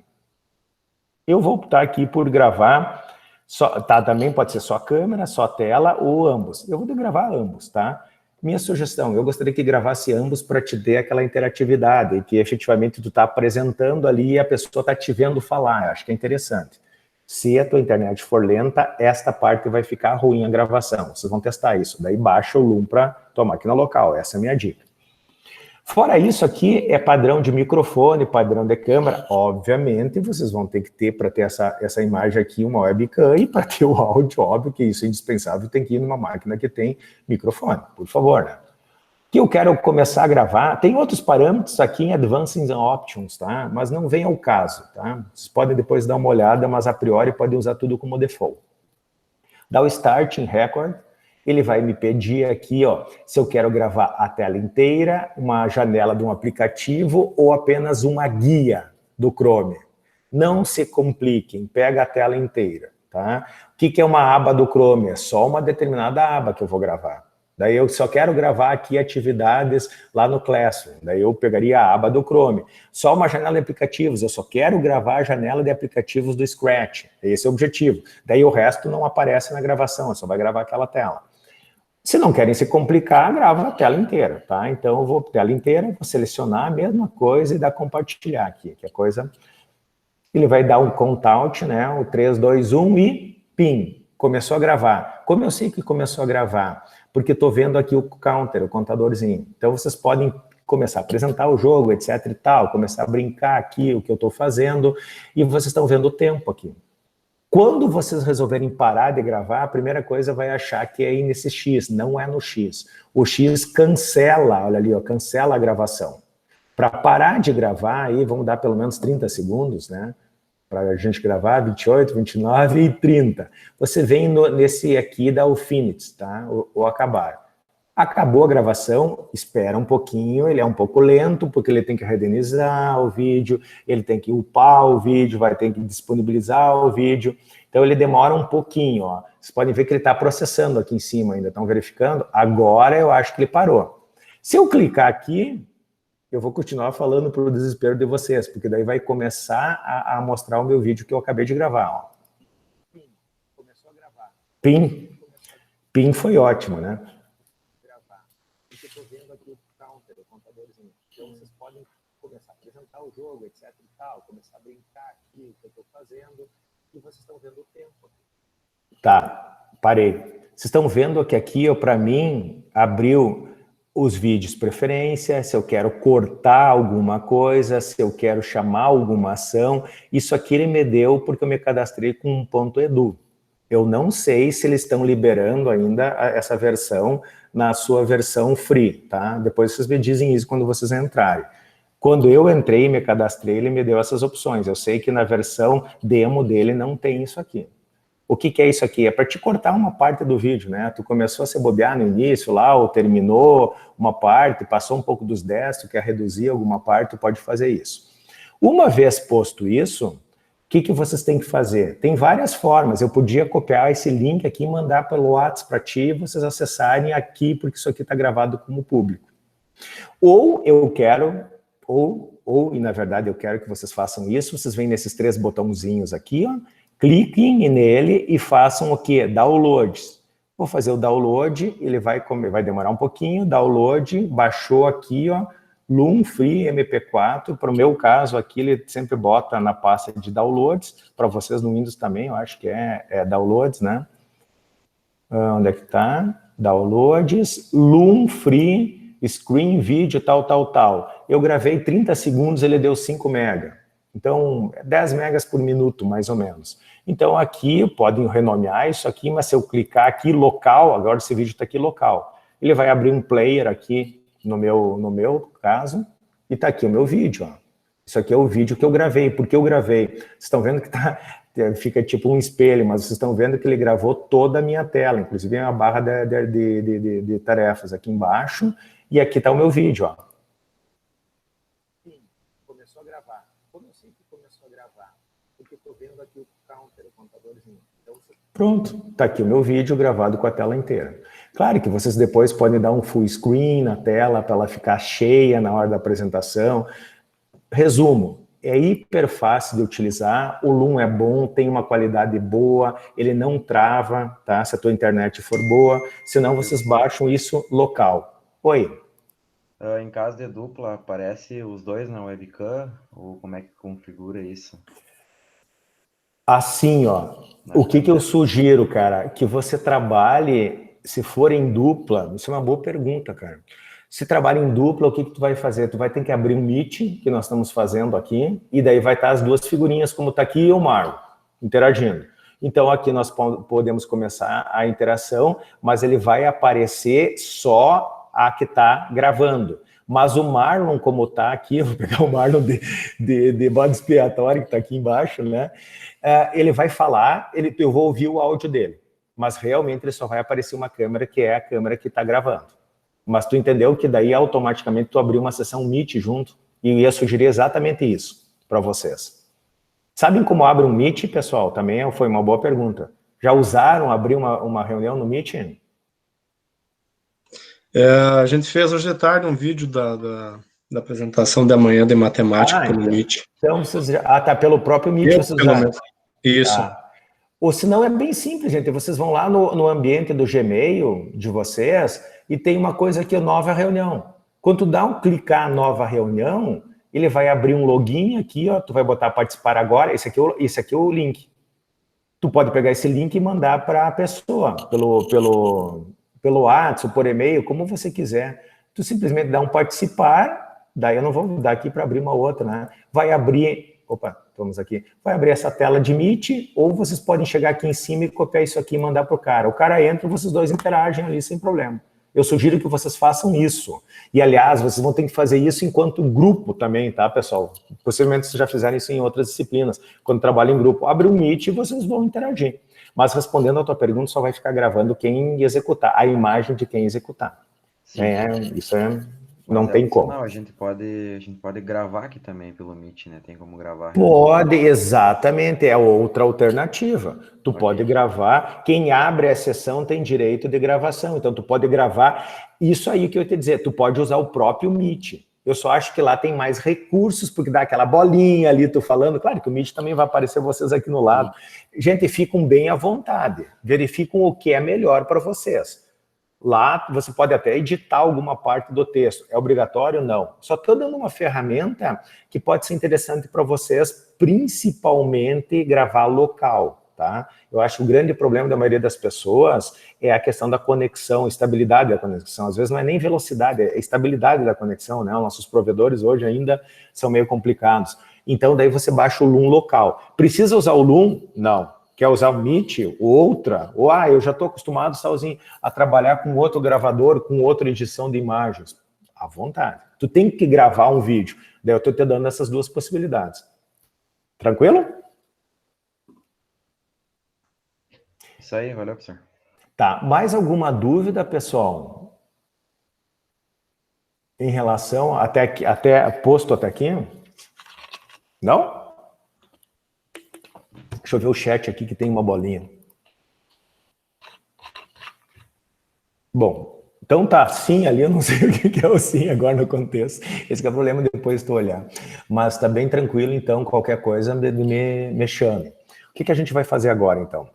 [SPEAKER 1] Eu vou optar aqui por gravar, também pode ser só a câmera, só a tela, ou ambos. Eu vou gravar ambos, tá? Minha sugestão, eu gostaria que gravasse ambos para te ter aquela interatividade, que efetivamente tu está apresentando ali e a pessoa está te vendo falar, eu acho que é interessante. Se a tua internet for lenta, esta parte vai ficar ruim a gravação, vocês vão testar isso, daí baixa o Loom para tua máquina local, essa é a minha dica. Fora isso aqui, é padrão de microfone, padrão de câmera, obviamente vocês vão ter que ter, para ter essa imagem aqui, uma webcam, e para ter o áudio, óbvio que isso é indispensável, tem que ir numa máquina que tem microfone, por favor, né? Que eu quero começar a gravar, tem outros parâmetros aqui em Advanced Options, tá? Mas não vem ao caso, tá? Vocês podem depois dar uma olhada, mas a priori podem usar tudo como default. Dá o Start em Record, ele vai me pedir aqui, ó, se eu quero gravar a tela inteira, uma janela de um aplicativo ou apenas uma guia do Chrome. Não se compliquem, pega a tela inteira, tá? O que é uma aba do Chrome? É só uma determinada aba que eu vou gravar. Daí eu só quero gravar aqui atividades lá no Classroom, daí eu pegaria a aba do Chrome. Só uma janela de aplicativos, eu só quero gravar a janela de aplicativos do Scratch, esse é o objetivo. Daí o resto não aparece na gravação, só vai gravar aquela tela. Se não querem se complicar, grava a tela inteira, tá? Então eu vou tela inteira, vou selecionar a mesma coisa e dar compartilhar aqui, que é coisa... Ele vai dar um count-out, né? O 3, 2, 1 e pim, começou a gravar. Como eu sei que começou a gravar? Porque estou vendo aqui o counter, o contadorzinho. Então vocês podem começar a apresentar o jogo, etc e tal, começar a brincar aqui, o que eu estou fazendo, e vocês estão vendo o tempo aqui. Quando vocês resolverem parar de gravar, a primeira coisa vai achar que é aí nesse X, não é no X. O X cancela, olha ali, ó, cancela a gravação. Para parar de gravar, aí vamos dar pelo menos 30 segundos, né? Para a gente gravar 28, 29 e 30. Você vem nesse aqui da o finish, tá? O acabar. Acabou a gravação, espera um pouquinho, ele é um pouco lento, porque ele tem que renderizar o vídeo, ele tem que upar o vídeo, vai ter que disponibilizar o vídeo, então ele demora um pouquinho, ó. Vocês podem ver que ele está processando aqui em cima ainda, estão verificando, agora eu acho que ele parou. Se eu clicar aqui, eu vou continuar falando para o desespero de vocês, porque daí vai começar a mostrar o meu vídeo que eu acabei de gravar, ó. Pim, começou a gravar. Pim foi ótimo, né? Estou vendo aqui o counter, o contadorzinho. Então vocês podem começar a apresentar o jogo, etc e tal, começar a brincar aqui, o que eu estou fazendo, e vocês estão vendo o tempo aqui. Tá, parei. Vocês estão vendo que aqui, para mim, abriu os vídeos preferência, se eu quero cortar alguma coisa, se eu quero chamar alguma ação, isso aqui ele me deu porque eu me cadastrei com um .edu. Eu não sei se eles estão liberando ainda essa versão na sua versão free, tá? Depois vocês me dizem isso quando vocês entrarem. Quando eu entrei e me cadastrei, ele me deu essas opções. Eu sei que na versão demo dele não tem isso aqui. O que é isso aqui? É para te cortar uma parte do vídeo, né? Tu começou a se bobear no início lá, ou terminou uma parte, passou um pouco dos 10, tu quer reduzir alguma parte, tu pode fazer isso. Uma vez posto isso, o que vocês têm que fazer? Tem várias formas. Eu podia copiar esse link aqui e mandar pelo WhatsApp para ti, e vocês acessarem aqui, porque isso aqui está gravado como público. Ou eu quero, e na verdade eu quero que vocês façam isso, vocês vêm nesses 3 botãozinhos aqui, ó, cliquem nele e façam o quê? Downloads. Vou fazer o download, ele vai demorar um pouquinho, download, baixou aqui, ó, Loom Free MP4, para o meu caso aqui, ele sempre bota na pasta de downloads, para vocês no Windows também, eu acho que é downloads, né? Onde é que tá? Downloads, Loom Free, Screen, Vídeo, tal. Eu gravei 30 segundos, ele deu 5 mega. Então, 10 megas por minuto, mais ou menos. Então, aqui, podem renomear isso aqui, mas se eu clicar aqui, local, agora esse vídeo está aqui, local. Ele vai abrir um player aqui, no meu caso, e está aqui o meu vídeo. Ó. Isso aqui é o vídeo que eu gravei. Por que eu gravei? Vocês estão vendo que fica tipo um espelho, mas vocês estão vendo que ele gravou toda a minha tela, inclusive a barra de tarefas aqui embaixo, e aqui está o meu vídeo. Ó. Começou a gravar. Como eu sei que começou a gravar? Porque estou vendo aqui o counter, o contadorzinho. Então, pronto, está aqui o meu vídeo gravado com a tela inteira. Claro que vocês depois podem dar um full screen na tela para ela ficar cheia na hora da apresentação. Resumo, é hiper fácil de utilizar, o Loom é bom, tem uma qualidade boa, ele não trava, tá? Se a tua internet for boa, senão vocês baixam isso local. Oi.
[SPEAKER 2] Em caso de dupla, aparece os dois na webcam, ou como é que configura isso?
[SPEAKER 1] Assim, ó, o que eu sugiro, cara, que você trabalhe, se for em dupla, isso é uma boa pergunta, cara. Se trabalha em dupla, o que tu vai fazer? Tu vai ter que abrir um Meet, que nós estamos fazendo aqui, e daí vai estar as duas figurinhas, como está aqui e o Marlon, interagindo. Então, aqui nós podemos começar a interação, mas ele vai aparecer só a que está gravando. Mas o Marlon, como está aqui, eu vou pegar o Marlon de bode expiatório, que está aqui embaixo, né? Ele vai falar, eu vou ouvir o áudio dele, mas realmente ele só vai aparecer uma câmera, que é a câmera que está gravando. Mas tu entendeu que daí automaticamente tu abriu uma sessão Meet junto, e eu ia sugerir exatamente isso para vocês. Sabem como abre um Meet, pessoal? Também foi uma boa pergunta. Já usaram abrir uma reunião no Meet?
[SPEAKER 3] A gente fez hoje de tarde um vídeo da apresentação da manhã de matemática pelo Meet.
[SPEAKER 1] Então vocês já... tá, pelo próprio Meet vocês já...
[SPEAKER 3] Isso.
[SPEAKER 1] Tá. Ou se não, é bem simples, gente. Vocês vão lá no ambiente do Gmail de vocês e tem uma coisa aqui, nova reunião. Quando tu dá um clicar nova reunião, ele vai abrir um login aqui, ó, tu vai botar participar agora, esse aqui é o link. Tu pode pegar esse link e mandar para a pessoa, pelo WhatsApp, por e-mail, como você quiser. Tu simplesmente dá um participar, daí eu não vou dar aqui para abrir uma outra, né? Vai abrir... Opa, vamos aqui. Vai abrir essa tela de Meet, ou vocês podem chegar aqui em cima e copiar isso aqui e mandar para o cara. O cara entra e vocês dois interagem ali sem problema. Eu sugiro que vocês façam isso. E, aliás, vocês vão ter que fazer isso enquanto grupo também, tá, pessoal? Possivelmente vocês já fizeram isso em outras disciplinas. Quando trabalham em grupo, abre o Meet e vocês vão interagir. Mas, respondendo a tua pergunta, só vai ficar gravando quem executar, a imagem de quem executar. Isso não tem como.
[SPEAKER 2] Não, a gente pode gravar aqui também pelo Meet, né? Tem como gravar.
[SPEAKER 1] Pode, exatamente, é outra alternativa. Tu pode gravar, quem abre a sessão tem direito de gravação, então tu pode gravar, isso aí que eu ia te dizer, tu pode usar o próprio Meet. Eu só acho que lá tem mais recursos, porque dá aquela bolinha ali, tu falando, claro que o Meet também vai aparecer vocês aqui no lado. Gente, ficam bem à vontade, verificam o que é melhor para vocês. Lá você pode até editar alguma parte do texto. É obrigatório? Não. Só estou dando uma ferramenta que pode ser interessante para vocês, principalmente gravar local, tá? Eu acho que o grande problema da maioria das pessoas é a questão da conexão, estabilidade da conexão. Às vezes não é nem velocidade, é estabilidade da conexão, né? Os nossos provedores hoje ainda são meio complicados. Então, daí você baixa o Loom local. Precisa usar o Loom? Não. Quer usar o Meet, outra, ou eu já estou acostumado sozinho a trabalhar com outro gravador, com outra edição de imagens. À vontade. Tu tem que gravar um vídeo. Daí eu estou te dando essas duas possibilidades. Tranquilo?
[SPEAKER 2] Isso aí, valeu, professor.
[SPEAKER 1] Tá, mais alguma dúvida, pessoal? Em relação, posto até aqui? Não? Deixa eu ver o chat aqui que tem uma bolinha. Bom, então tá, sim ali, eu não sei o que é o sim agora no contexto. Esse que é o problema, depois tu olhar. Mas tá bem tranquilo, então, qualquer coisa me chame. O que a gente vai fazer agora, então?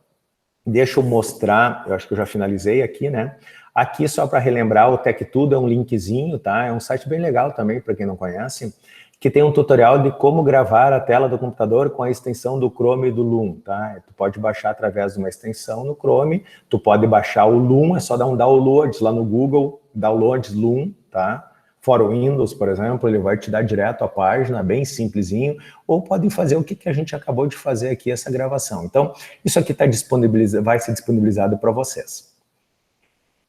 [SPEAKER 1] Deixa eu mostrar, eu acho que eu já finalizei aqui, né? Aqui, só para relembrar, o Tech Tudo é um linkzinho, tá? É um site bem legal também, para quem não conhece, que tem um tutorial de como gravar a tela do computador com a extensão do Chrome e do Loom, tá? Tu pode baixar através de uma extensão no Chrome, tu pode baixar o Loom, é só dar um download lá no Google, Downloads Loom, tá? For Windows, por exemplo, ele vai te dar direto a página, bem simplesinho, ou podem fazer o que a gente acabou de fazer aqui, essa gravação. Então, isso aqui vai ser disponibilizado para vocês.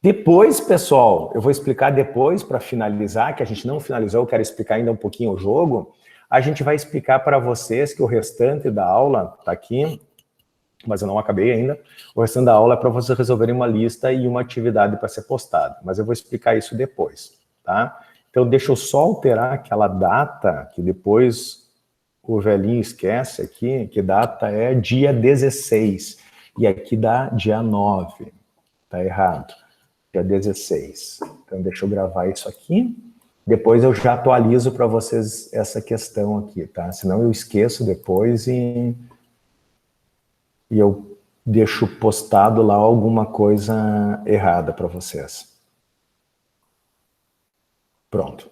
[SPEAKER 1] Depois, pessoal, eu vou explicar depois, para finalizar, que a gente não finalizou, eu quero explicar ainda um pouquinho o jogo, a gente vai explicar para vocês que o restante da aula está aqui, mas eu não acabei ainda, o restante da aula é para vocês resolverem uma lista e uma atividade para ser postada, mas eu vou explicar isso depois, tá? Então, deixa eu só alterar aquela data, que depois o velhinho esquece aqui, que data é dia 16, e aqui dá dia 9, tá errado, dia 16. Então, deixa eu gravar isso aqui, depois eu já atualizo para vocês essa questão aqui, tá? Senão eu esqueço depois e eu deixo postado lá alguma coisa errada para vocês. Pronto.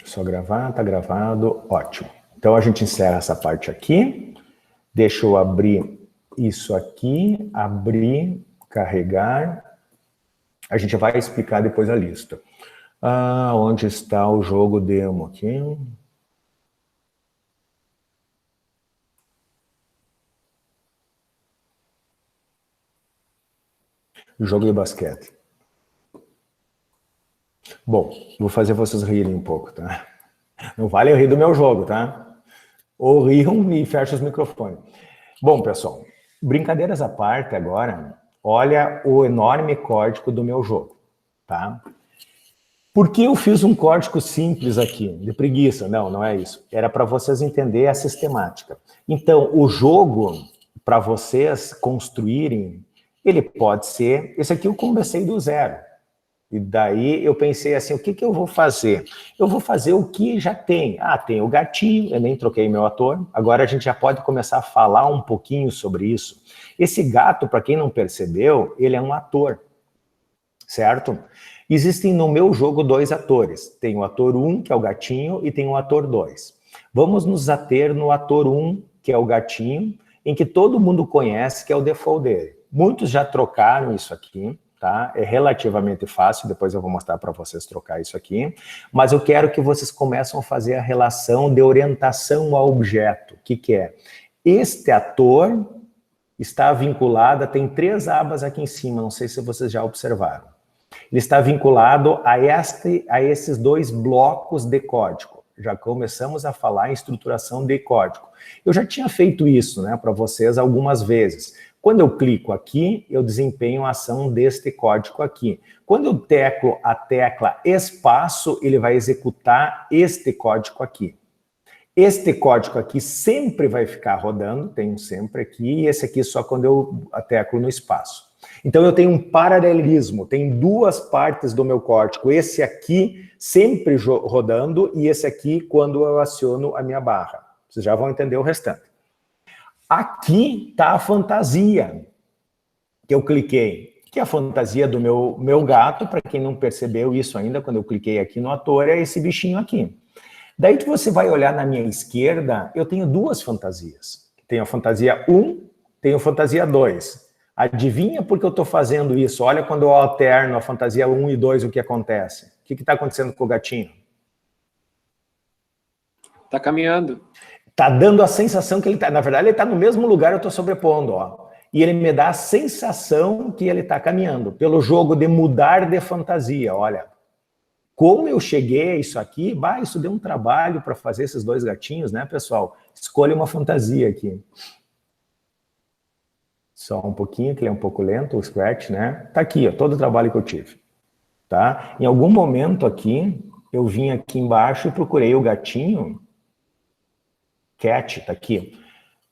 [SPEAKER 1] Só gravar, tá gravado, ótimo. Então a gente encerra essa parte aqui. Deixa eu abrir isso aqui, abrir, carregar. A gente vai explicar depois a lista. Onde está o jogo demo aqui? Jogo de basquete. Bom, vou fazer vocês rirem um pouco, tá? Não vale eu rir do meu jogo, tá? Ou riam e fecham os microfones. Bom, pessoal, brincadeiras à parte agora, olha o enorme código do meu jogo, tá? Por que eu fiz um código simples aqui? De preguiça? Não, não é isso. Era para vocês entenderem a sistemática. Então, o jogo, para vocês construírem, ele pode ser... Esse aqui eu comecei do zero. E daí eu pensei assim, o que eu vou fazer? Eu vou fazer o que já tem. Tem o gatinho, eu nem troquei meu ator. Agora a gente já pode começar a falar um pouquinho sobre isso. Esse gato, para quem não percebeu, ele é um ator, certo? Existem no meu jogo 2 atores. Tem o ator 1, que é o gatinho, e tem o ator 2. Vamos nos ater no ator 1, que é o gatinho, em que todo mundo conhece, que é o default dele. Muitos já trocaram isso aqui. Tá? É relativamente fácil, depois eu vou mostrar para vocês trocar isso aqui, mas eu quero que vocês comecem a fazer a relação de orientação ao objeto. O que é? Este ator está vinculado, tem 3 abas aqui em cima, não sei se vocês já observaram. Ele está vinculado a esses 2 blocos de código. Já começamos a falar em estruturação de código. Eu já tinha feito isso, né, para vocês algumas vezes. Quando eu clico aqui, eu desempenho a ação deste código aqui. Quando eu teclo a tecla espaço, ele vai executar este código aqui. Este código aqui sempre vai ficar rodando, tem um sempre aqui, e esse aqui só quando eu teclo no espaço. Então eu tenho um paralelismo, tem 2 partes do meu código, esse aqui sempre rodando e esse aqui quando eu aciono a minha barra. Vocês já vão entender o restante. Aqui está a fantasia que eu cliquei, que é a fantasia do meu gato, para quem não percebeu isso ainda, quando eu cliquei aqui no ator, é esse bichinho aqui. Daí que você vai olhar na minha esquerda, eu tenho 2 fantasias. Tenho a fantasia 1, tenho a fantasia 2. Adivinha por que eu estou fazendo isso? Olha quando eu alterno a fantasia 1 e 2, o que acontece? O que está acontecendo com o gatinho?
[SPEAKER 4] Está caminhando.
[SPEAKER 1] Tá dando a sensação que ele tá... Na verdade, ele está no mesmo lugar, eu estou sobrepondo, ó. E ele me dá a sensação que ele está caminhando. Pelo jogo de mudar de fantasia, olha. Como eu cheguei a isso aqui, isso deu um trabalho para fazer esses dois gatinhos, né, pessoal? Escolha uma fantasia aqui. Só um pouquinho, que ele é um pouco lento, o Scratch, né? Tá aqui, ó, todo o trabalho que eu tive. Tá? Em algum momento aqui, eu vim aqui embaixo e procurei o gatinho. Cat, tá aqui.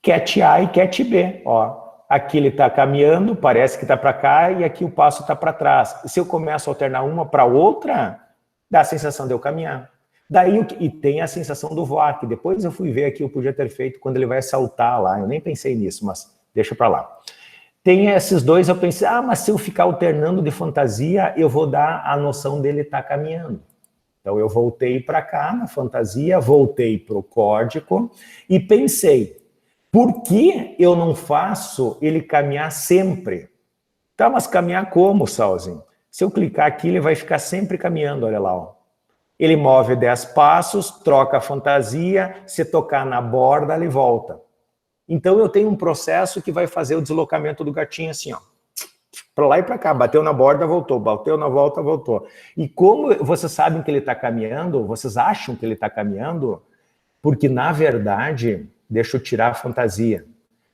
[SPEAKER 1] Cat A e Cat B, ó. Aqui ele tá caminhando, parece que tá para cá, e aqui o passo tá para trás. Se eu começo a alternar uma para outra, dá a sensação de eu caminhar. Daí, e tem a sensação do voar, que depois eu fui ver aqui, eu podia ter feito quando ele vai saltar lá, eu nem pensei nisso, mas deixa para lá. Tem esses dois, eu pensei, mas se eu ficar alternando de fantasia, eu vou dar a noção dele estar caminhando. Então eu voltei para cá na fantasia, voltei para o código e pensei, por que eu não faço ele caminhar sempre? Tá, mas caminhar como, Salzinho? Se eu clicar aqui, ele vai ficar sempre caminhando, olha lá, ó. Ele move 10 passos, troca a fantasia, se tocar na borda, ele volta. Então eu tenho um processo que vai fazer o deslocamento do gatinho assim, ó. Para lá e para cá, bateu na borda, voltou, bateu na volta, voltou. E como vocês sabem que ele está caminhando, vocês acham que ele está caminhando, porque na verdade, deixa eu tirar a fantasia.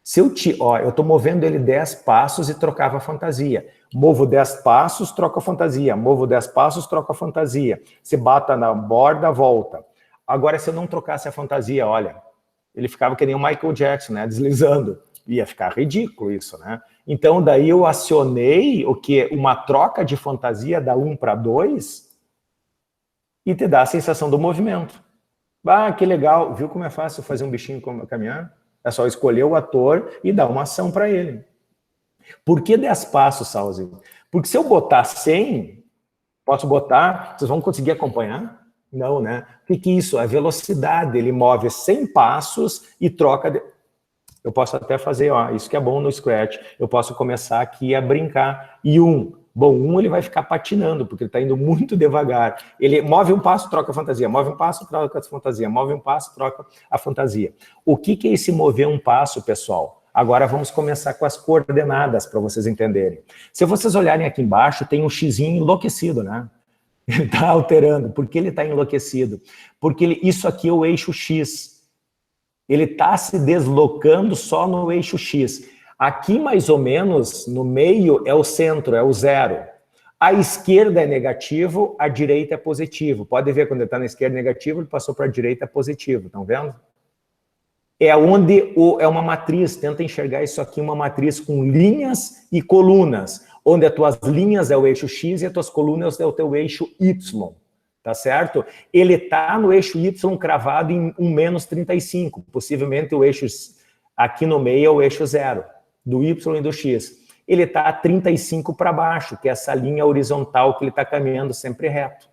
[SPEAKER 1] Se eu estou movendo ele 10 passos e trocava a fantasia. Movo 10 passos, troco a fantasia. Movo 10 passos, troco a fantasia. Se bata na borda, volta. Agora, se eu não trocasse a fantasia, olha, ele ficava que nem o Michael Jackson, né, deslizando. Ia ficar ridículo isso, né? Então, daí eu acionei o que? Uma troca de fantasia da 1 para 2 e te dá a sensação do movimento. Que legal. Viu como é fácil fazer um bichinho caminhar? É só escolher o ator e dar uma ação para ele. Por que 10 passos, Salzinho? Porque se eu botar 100, posso botar, vocês vão conseguir acompanhar? Não, né? O que é isso? A velocidade. Ele move 100 passos e troca... Eu posso até fazer, ó, isso que é bom no Scratch. Eu posso começar aqui a brincar. E Bom, ele vai ficar patinando, porque ele está indo muito devagar. Ele move um passo, troca a fantasia. Move um passo, troca a fantasia. Move um passo, troca a fantasia. O que é esse mover um passo, pessoal? Agora vamos começar com as coordenadas, para vocês entenderem. Se vocês olharem aqui embaixo, tem um xizinho enlouquecido, né? Ele está alterando. Por que ele está enlouquecido? Porque isso aqui é o eixo X. Ele está se deslocando só no eixo X. Aqui, mais ou menos, no meio, é o centro, é o zero. A esquerda é negativo, a direita é positivo. Pode ver, quando ele está na esquerda negativo, ele passou para a direita positivo, estão vendo? É onde é uma matriz, tenta enxergar isso aqui, uma matriz com linhas e colunas, onde as tuas linhas é o eixo X e as tuas colunas é o teu eixo Y. Tá certo? Ele está no eixo Y cravado em um menos 35. Possivelmente o eixo aqui no meio é o eixo 0, do Y e do X. Ele está a 35 para baixo, que é essa linha horizontal que ele está caminhando sempre reto.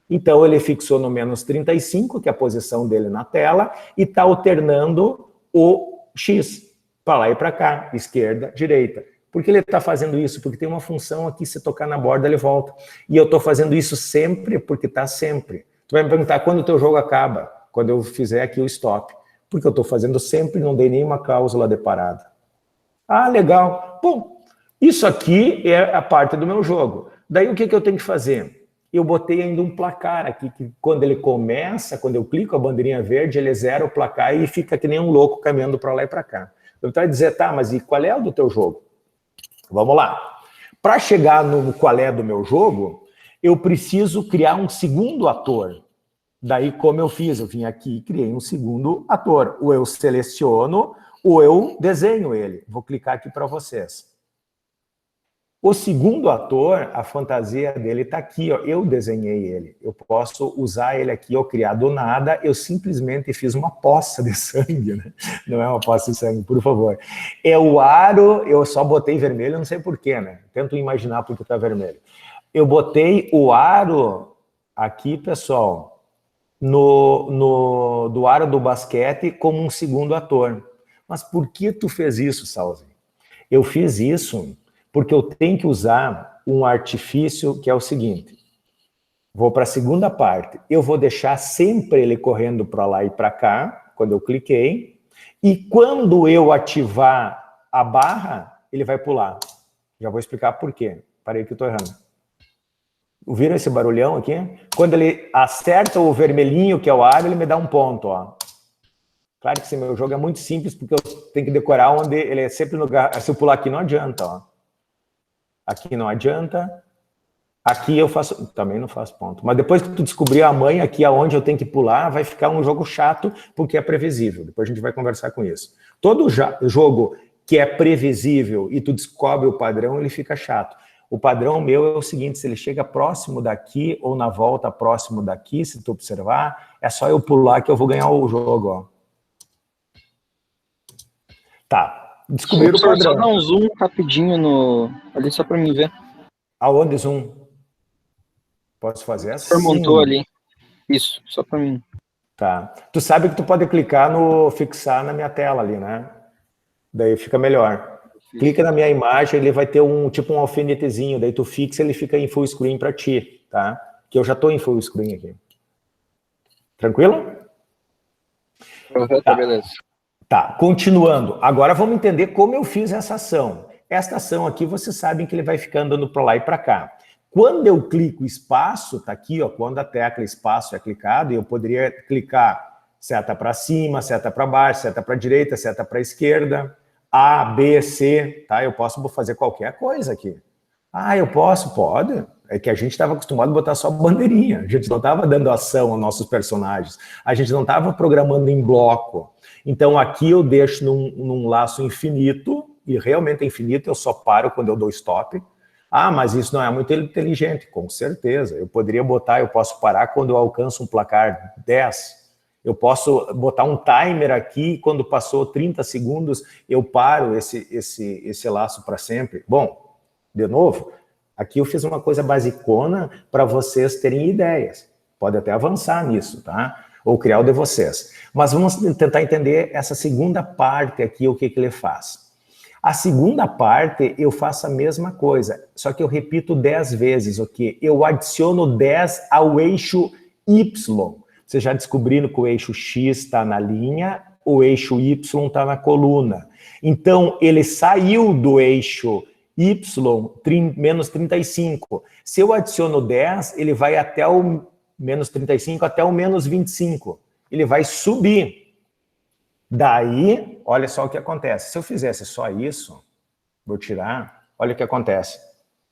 [SPEAKER 1] Então ele fixou no menos 35, que é a posição dele na tela, e está alternando o X, para lá e para cá, esquerda, direita. Por que ele está fazendo isso? Porque tem uma função aqui, se tocar na borda, ele volta. E eu estou fazendo isso sempre, porque está sempre. Tu vai me perguntar, quando o teu jogo acaba? Quando eu fizer aqui o stop. Porque eu estou fazendo sempre, não dei nenhuma cláusula de parada. Legal. Bom, isso aqui é a parte do meu jogo. Daí o que eu tenho que fazer? Eu botei ainda um placar aqui, que quando ele começa, quando eu clico a bandeirinha verde, ele zera o placar e fica que nem um louco caminhando para lá e para cá. Eu vou dizer, tá, mas e qual é o do teu jogo? Vamos lá. Para chegar no qual é do meu jogo, eu preciso criar um segundo ator. Daí, como eu fiz? Eu vim aqui e criei um segundo ator. Ou eu seleciono, ou eu desenho ele. Vou clicar aqui para vocês. O segundo ator, a fantasia dele está aqui, ó. Eu desenhei ele. Eu posso usar ele aqui, eu criar do nada, eu simplesmente fiz uma poça de sangue, né? Não é uma poça de sangue, por favor. É o aro, eu só botei vermelho, não sei porquê, né? Tento imaginar porque está vermelho. Eu botei o aro aqui, pessoal, do aro do basquete como um segundo ator. Mas por que tu fez isso, Salve? Eu fiz isso porque eu tenho que usar um artifício que é o seguinte. Vou para a segunda parte. Eu vou deixar sempre ele correndo para lá e para cá, quando eu cliquei, e quando eu ativar a barra, ele vai pular. Já vou explicar por quê. Parei que eu estou errando. Viram esse barulhão aqui? Quando ele acerta o vermelhinho, que é o ar, ele me dá um ponto, ó. Claro que esse meu jogo é muito simples, porque eu tenho que decorar onde ele é sempre no lugar. Se eu pular aqui, não adianta, ó. Aqui não adianta. Aqui eu faço... Também não faço ponto. Mas depois que tu descobrir a manha aqui aonde eu tenho que pular, vai ficar um jogo chato, porque é previsível. Depois a gente vai conversar com isso. Todo jogo que é previsível e tu descobre o padrão, ele fica chato. O padrão meu é o seguinte, se ele chega próximo daqui ou na volta próximo daqui, se tu observar, é só eu pular que eu vou ganhar o jogo, ó. Tá, descobriram o padrão.
[SPEAKER 4] Só dar um zoom rapidinho ali só para mim ver.
[SPEAKER 1] Aonde zoom? Posso fazer assim?
[SPEAKER 4] O senhor montou ali. Isso, só para mim.
[SPEAKER 1] Tá. Tu sabe que tu pode clicar no fixar na minha tela ali, né? Daí fica melhor. Clica na minha imagem, ele vai ter tipo um alfinetezinho, daí tu fixa, ele fica em full screen para ti, tá? Que eu já tô em full screen aqui. Tranquilo?
[SPEAKER 4] Tá, beleza.
[SPEAKER 1] Tá, continuando. Agora vamos entender como eu fiz essa ação. Esta ação aqui, vocês sabem que ele vai ficar andando para lá e para cá. Quando eu clico espaço, tá aqui, ó, quando a tecla espaço é clicado, eu poderia clicar seta para cima, seta para baixo, seta para direita, seta para esquerda, A, B, C, tá? Eu posso fazer qualquer coisa aqui. Ah, eu posso? Pode. É que a gente estava acostumado a botar só bandeirinha. A gente não estava dando ação aos nossos personagens. A gente não estava programando em bloco. Então, aqui eu deixo num laço infinito, e realmente é infinito, eu só paro quando eu dou stop. Ah, mas isso não é muito inteligente. Com certeza. Eu poderia botar, eu posso parar quando eu alcanço um placar 10. Eu posso botar um timer aqui, quando passou 30 segundos, eu paro esse laço para sempre. Bom, de novo, aqui eu fiz uma coisa basicona para vocês terem ideias. Pode até avançar nisso, tá? Ou criar o de vocês. Mas vamos tentar entender essa segunda parte aqui, o que ele faz. A segunda parte, eu faço a mesma coisa, só que eu repito 10 vezes, ok? Eu adiciono 10 ao eixo Y. Vocês já descobriram que o eixo X está na linha, o eixo Y está na coluna. Então, ele saiu do eixo Y, menos 35. Se eu adiciono 10, ele vai até o menos 35, até o menos 25. Ele vai subir. Daí, olha só o que acontece. Se eu fizesse só isso, vou tirar, olha o que acontece.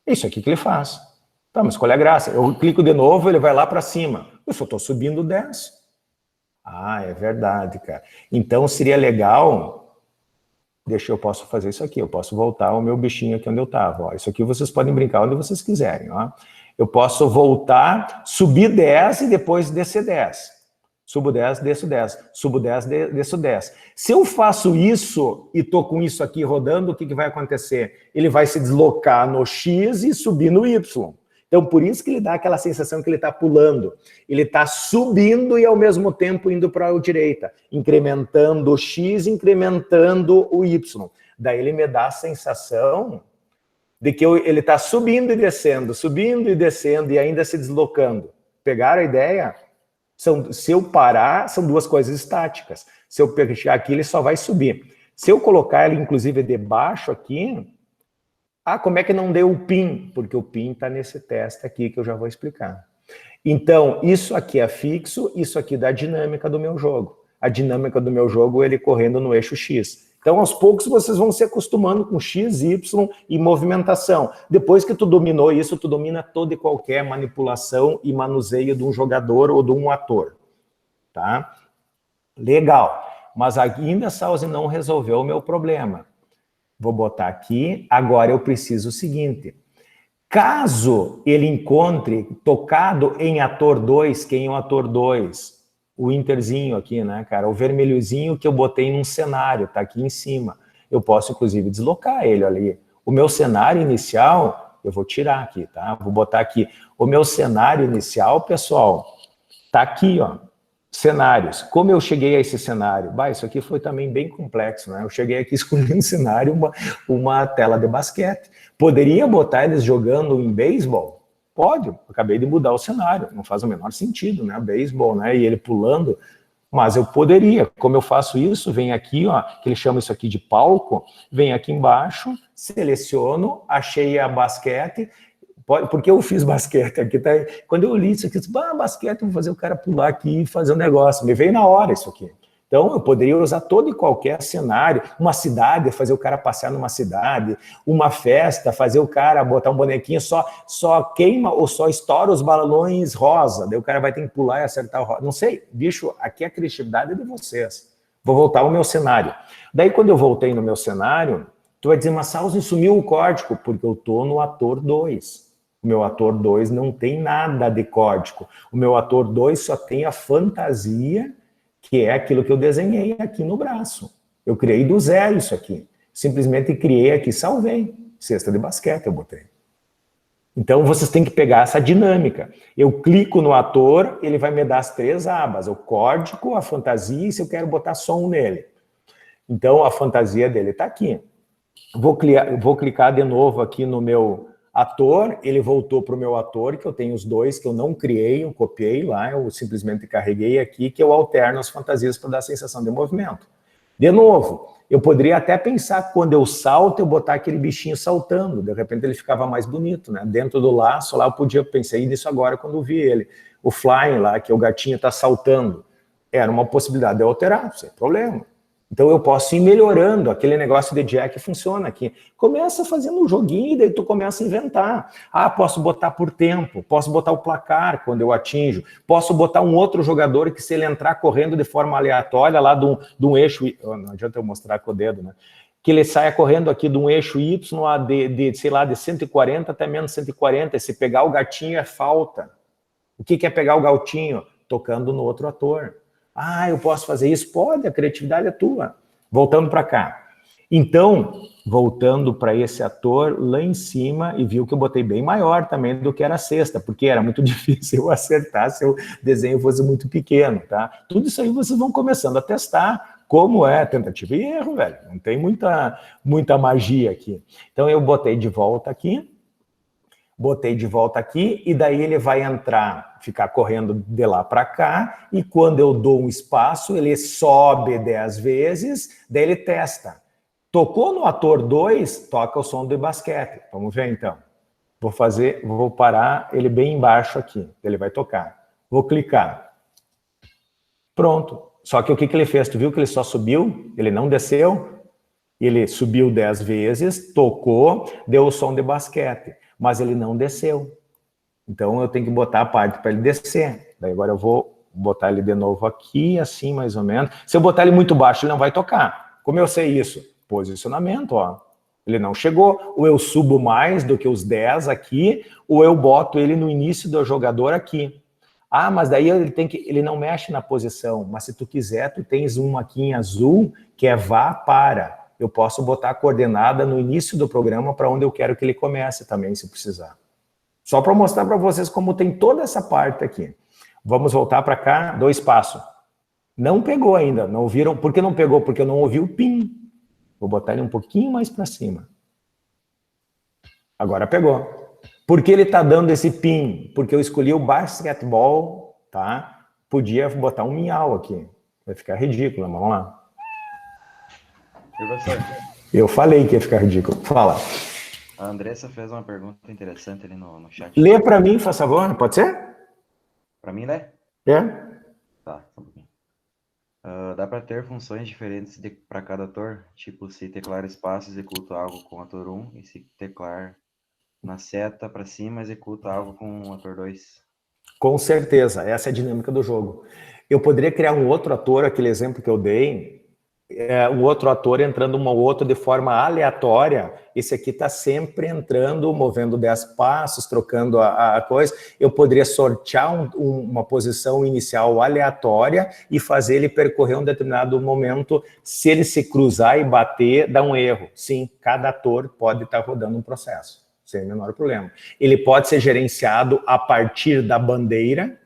[SPEAKER 1] Isso aqui que ele faz. Tá, mas qual é a graça? Eu clico de novo, ele vai lá para cima. Eu só estou subindo 10. Ah, é verdade, cara. Então, seria legal... eu posso fazer isso aqui. Eu posso voltar o meu bichinho aqui onde eu estava. Isso aqui vocês podem brincar onde vocês quiserem. Ó. Eu posso voltar, subir 10 e depois descer 10. Subo 10, desço 10. Subo 10, desço 10. Se eu faço isso e estou com isso aqui rodando, o que vai acontecer? Ele vai se deslocar no X e subir no Y. Então, por isso que ele dá aquela sensação que ele está pulando. Ele está subindo e, ao mesmo tempo, indo para a direita. Incrementando o X, incrementando o Y. Daí ele me dá a sensação de que ele está subindo e descendo e ainda se deslocando. Pegaram a ideia? Se eu parar, são duas coisas estáticas. Se eu pegar aqui, ele só vai subir. Se eu colocar ele, inclusive, debaixo aqui... Ah, como é que não deu o PIN? Porque o PIN está nesse teste aqui que eu já vou explicar. Então, isso aqui é fixo, isso aqui dá a dinâmica do meu jogo. A dinâmica do meu jogo, ele correndo no eixo X. Então, aos poucos, vocês vão se acostumando com X, Y e movimentação. Depois que tu dominou isso, tu domina toda e qualquer manipulação e manuseio de um jogador ou de um ator. Tá? Legal. Mas ainda a Salzi não resolveu o meu problema. Vou botar aqui. Agora eu preciso o seguinte. Caso ele encontre tocado em ator 2, quem é o ator 2? O interzinho aqui, né, cara? O vermelhozinho que eu botei num cenário, tá aqui em cima. Eu posso, inclusive, deslocar ele ali. O meu cenário inicial, eu vou tirar aqui, tá? Vou botar aqui. O meu cenário inicial, pessoal, tá aqui, ó. Cenários. Como eu cheguei a esse cenário? Bah, isso aqui foi também bem complexo, né? Eu cheguei aqui escolhendo cenário, uma tela de basquete. Poderia botar eles jogando em beisebol? Pode, eu acabei de mudar o cenário, não faz o menor sentido, né? Beisebol, né? E ele pulando, mas eu poderia. Como eu faço isso? Vem aqui, ó, que ele chama isso aqui de palco, vem aqui embaixo, seleciono, achei a basquete, Porque eu fiz basquete aqui, tá? Quando eu li isso aqui, eu disse, basquete, vou fazer o cara pular aqui e fazer um negócio. Me veio na hora isso aqui. Então, eu poderia usar todo e qualquer cenário, uma cidade, fazer o cara passear numa cidade, uma festa, fazer o cara botar um bonequinho, só queima ou só estoura os balões rosa, daí o cara vai ter que pular e acertar o rosa. Não sei, bicho, aqui a criatividade é de vocês. Vou voltar ao meu cenário. Daí, quando eu voltei no meu cenário, tu vai dizer, mas Salso, sumiu o código, porque eu tô no ator 2. O meu ator 2 não tem nada de código. O meu ator 2 só tem a fantasia, que é aquilo que eu desenhei aqui no braço. Eu criei do zero isso aqui. Simplesmente criei aqui, salvei. Cesta de basquete eu botei. Então, vocês têm que pegar essa dinâmica. Eu clico no ator, ele vai me dar as 3 abas. O código, a fantasia e se eu quero botar som nele. Então, a fantasia dele está aqui. Vou clicar de novo aqui no meu ator, ele voltou para o meu ator, que eu tenho os 2, que eu não criei, eu copiei lá, eu simplesmente carreguei aqui, que eu alterno as fantasias para dar a sensação de movimento. De novo, eu poderia até pensar, quando eu salto, eu botar aquele bichinho saltando, de repente ele ficava mais bonito, né? Dentro do laço, lá eu podia, pensei nisso agora quando eu vi ele. O flying lá, que o gatinho está saltando, era uma possibilidade de eu alterar, sem problema. Então eu posso ir melhorando, aquele negócio de jack funciona aqui. Começa fazendo um joguinho e daí tu começa a inventar. Posso botar por tempo, posso botar o placar quando eu atinjo, posso botar um outro jogador que se ele entrar correndo de forma aleatória lá de um eixo, não adianta eu mostrar com o dedo, né? Que ele saia correndo aqui de um eixo Y sei lá, de 140 até menos 140, e se pegar o gatinho é falta. O que é pegar o gatinho? Tocando no outro ator. Eu posso fazer isso? Pode, a criatividade é tua. Voltando para cá. Então, voltando para esse ator lá em cima, e viu que eu botei bem maior também do que era a cesta, porque era muito difícil eu acertar se o desenho fosse muito pequeno, tá? Tudo isso aí vocês vão começando a testar, como é tentativa e erro, velho. Não tem muita magia aqui. Então, eu botei de volta aqui, e daí ele vai entrar, ficar correndo de lá para cá, e quando eu dou um espaço, ele sobe 10 vezes, daí ele testa. Tocou no ator 2, toca o som do basquete. Vamos ver então. Vou parar ele bem embaixo aqui, ele vai tocar. Vou clicar. Pronto. Só que o que ele fez? Tu viu que ele só subiu? Ele não desceu? Ele subiu 10 vezes, tocou, deu o som de basquete. Mas ele não desceu. Então, eu tenho que botar a parte para ele descer. Daí, agora eu vou botar ele de novo aqui, assim, mais ou menos. Se eu botar ele muito baixo, ele não vai tocar. Como eu sei isso? Posicionamento, ó. Ele não chegou. Ou eu subo mais do que os 10 aqui, ou eu boto ele no início do jogador aqui. Mas daí ele não mexe na posição. Mas se tu quiser, tu tens uma aqui em azul, que é vá para. Eu posso botar a coordenada no início do programa para onde eu quero que ele comece também, se precisar. Só para mostrar para vocês como tem toda essa parte aqui. Vamos voltar para cá, 2 passos. Não pegou ainda, não viram? Por que não pegou? Porque eu não ouvi o pim. Vou botar ele um pouquinho mais para cima. Agora pegou. Por que ele está dando esse pin? Porque eu escolhi o basquetebol, tá? Podia botar um miau aqui. Vai ficar ridículo, vamos lá.
[SPEAKER 2] Professor,
[SPEAKER 1] eu falei que ia ficar ridículo. Fala.
[SPEAKER 2] A Andressa fez uma pergunta interessante ali no chat.
[SPEAKER 1] Lê para mim, faz favor, pode ser?
[SPEAKER 2] Para mim, né?
[SPEAKER 1] É.
[SPEAKER 2] Tá, só um pouquinho. Dá para ter funções diferentes para cada ator? Tipo, se teclar espaço, executa algo com o ator 1, e se teclar na seta para cima, executa algo com o ator 2.
[SPEAKER 1] Com certeza, essa é a dinâmica do jogo. Eu poderia criar um outro ator, aquele exemplo que eu dei, o outro ator entrando um ou outro de forma aleatória. Esse aqui está sempre entrando, movendo 10 passos, trocando a coisa. Eu poderia sortear uma posição inicial aleatória e fazer ele percorrer um determinado momento. Se ele se cruzar e bater, dá um erro. Sim, cada ator pode estar rodando um processo, sem o menor problema. Ele pode ser gerenciado a partir da bandeira.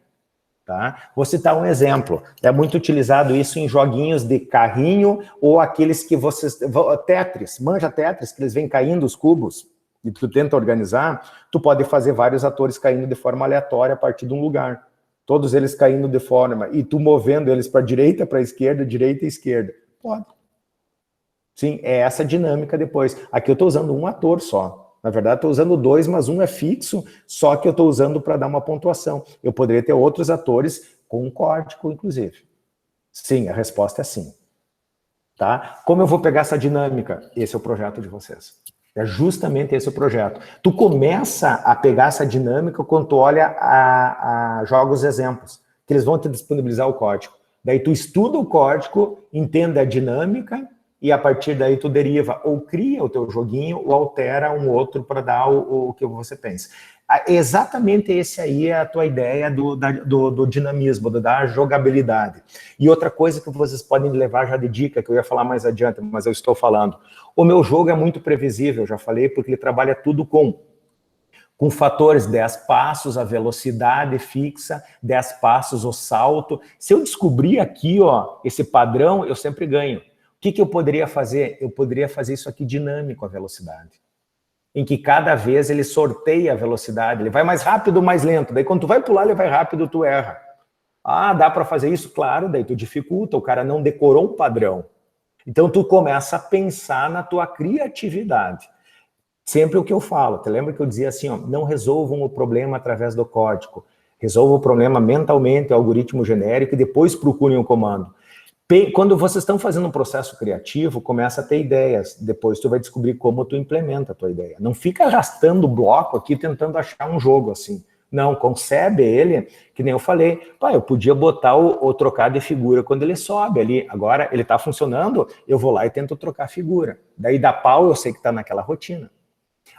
[SPEAKER 1] Tá? Vou citar um exemplo. É muito utilizado isso em joguinhos de carrinho ou aqueles que vocês... Tetris, manja Tetris, que eles vêm caindo os cubos e tu tenta organizar, tu pode fazer vários atores caindo de forma aleatória a partir de um lugar. Todos eles caindo de forma... E tu movendo eles para direita, para esquerda, direita e esquerda. Pode. Sim, é essa dinâmica depois. Aqui eu estou usando um ator só. Na verdade, estou usando 2, mas um é fixo, só que eu estou usando para dar uma pontuação. Eu poderia ter outros atores com um código, inclusive. Sim, a resposta é sim. Tá? Como eu vou pegar essa dinâmica? Esse é o projeto de vocês. É justamente esse o projeto. Tu começa a pegar essa dinâmica quando tu olha a jogos exemplos, que eles vão te disponibilizar o código. Daí tu estuda o código, entende a dinâmica, e a partir daí tu deriva, ou cria o teu joguinho, ou altera um outro para dar o que você pensa. Exatamente esse aí é a tua ideia do dinamismo, da jogabilidade. E outra coisa que vocês podem levar já de dica, que eu ia falar mais adiante, mas eu estou falando. O meu jogo é muito previsível, já falei, porque ele trabalha tudo com fatores 10 passos, a velocidade fixa, 10 passos, o salto. Se eu descobrir aqui, ó, esse padrão, eu sempre ganho. O que eu poderia fazer? Eu poderia fazer isso aqui dinâmico, a velocidade. Em que cada vez ele sorteia a velocidade, ele vai mais rápido ou mais lento. Daí quando tu vai pular, ele vai rápido, tu erra. Ah, dá para fazer isso? Claro, daí tu dificulta, o cara não decorou um padrão. Então tu começa a pensar na tua criatividade. Sempre o que eu falo, te lembra que eu dizia assim, ó, não resolvam o problema através do código, resolvam o problema mentalmente, o algoritmo genérico, e depois procurem o comando. Quando vocês estão fazendo um processo criativo, começa a ter ideias, depois tu vai descobrir como tu implementa a tua ideia. Não fica arrastando o bloco aqui, tentando achar um jogo assim. Não, concebe ele, que nem eu falei, pá, eu podia botar o trocar de figura quando ele sobe ali, agora ele está funcionando, eu vou lá e tento trocar a figura. Daí dá pau, eu sei que está naquela rotina.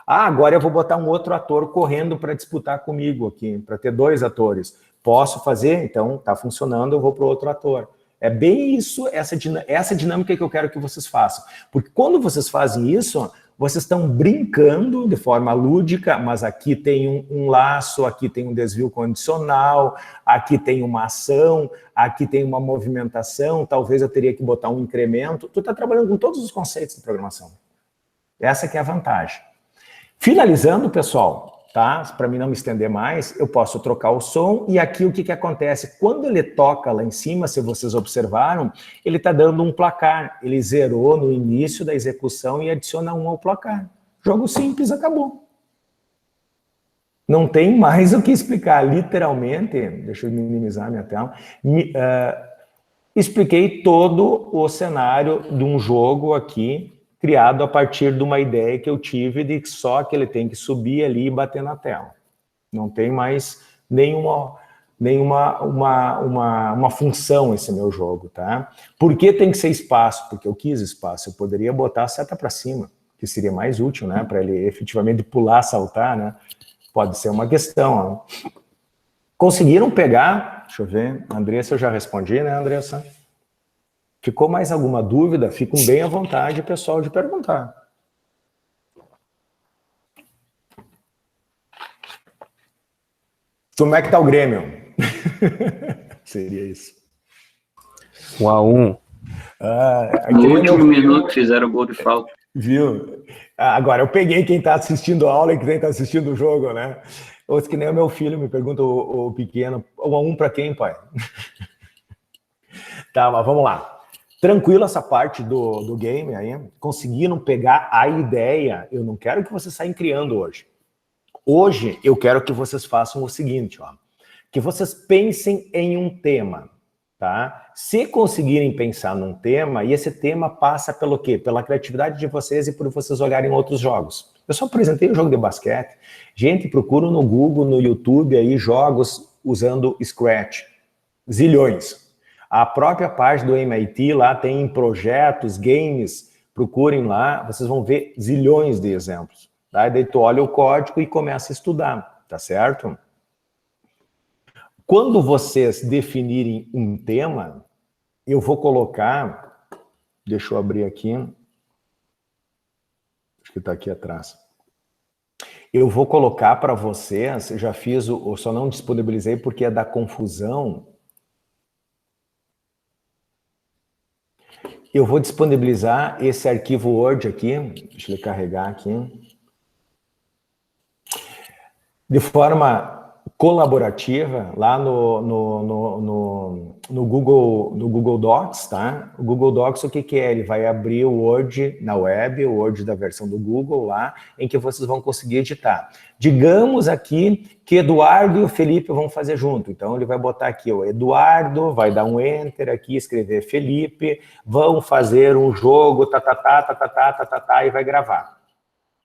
[SPEAKER 1] Ah, agora eu vou botar um outro ator correndo para disputar comigo aqui, para ter 2 atores. Posso fazer? Então, está funcionando, eu vou para o outro ator. É bem isso, essa dinâmica que eu quero que vocês façam. Porque quando vocês fazem isso, vocês estão brincando de forma lúdica, mas aqui tem um laço, aqui tem um desvio condicional, aqui tem uma ação, aqui tem uma movimentação, talvez eu teria que botar um incremento. Tu está trabalhando com todos os conceitos de programação. Essa que é a vantagem. Finalizando, pessoal, tá? Para mim não me estender mais, eu posso trocar o som e aqui o que acontece? Quando ele toca lá em cima, se vocês observaram, ele está dando um placar. Ele zerou no início da execução e adiciona 1 ao placar. Jogo simples, acabou. Não tem mais o que explicar. Literalmente, deixa eu minimizar minha tela, expliquei todo o cenário de um jogo aqui, criado a partir de uma ideia que eu tive de que só que ele tem que subir ali e bater na tela. Não tem mais nenhuma função esse meu jogo, tá? Por que tem que ser espaço? Porque eu quis espaço. Eu poderia botar a seta para cima, que seria mais útil, né? Para ele efetivamente pular, saltar, né? Pode ser uma questão. Ó. Conseguiram pegar? Deixa eu ver. Andressa, eu já respondi, né, Andressa? Ficou mais alguma dúvida? Fiquem bem à vontade, pessoal, de perguntar. Como é que tá o Grêmio? Seria isso.
[SPEAKER 5] 1-1.
[SPEAKER 6] No último minuto fizeram o gol de falta.
[SPEAKER 1] Viu? Agora, eu peguei quem está assistindo a aula e quem está assistindo o jogo, né? Ou que nem o meu filho me pergunta, o pequeno, 1-1 para quem, pai? Tá, mas vamos lá. Tranquilo essa parte do game aí, conseguiram pegar a ideia, eu não quero que vocês saiam criando hoje. Hoje eu quero que vocês façam o seguinte, ó, que vocês pensem em um tema, tá? Se conseguirem pensar num tema, e esse tema passa pelo quê? Pela criatividade de vocês e por vocês olharem outros jogos. Eu só apresentei o jogo de basquete, gente, procura no Google, no YouTube aí jogos usando Scratch, zilhões. A própria página do MIT lá tem projetos, games, procurem lá, vocês vão ver zilhões de exemplos. Tá? E daí tu olha o código e começa a estudar, tá certo? Quando vocês definirem um tema, eu vou colocar, deixa eu abrir aqui, acho que está aqui atrás. Eu vou colocar para vocês, eu já fiz, eu só não disponibilizei porque é da confusão. Eu vou disponibilizar esse arquivo Word aqui, deixa ele carregar aqui, de forma colaborativa lá no Google Docs, tá? O Google Docs, o que que é? Ele vai abrir o Word na web, o Word da versão do Google lá, em que vocês vão conseguir editar. Digamos aqui que Eduardo e o Felipe vão fazer junto. Então, ele vai botar aqui o Eduardo, vai dar um Enter aqui, escrever Felipe, vão fazer um jogo, e vai gravar.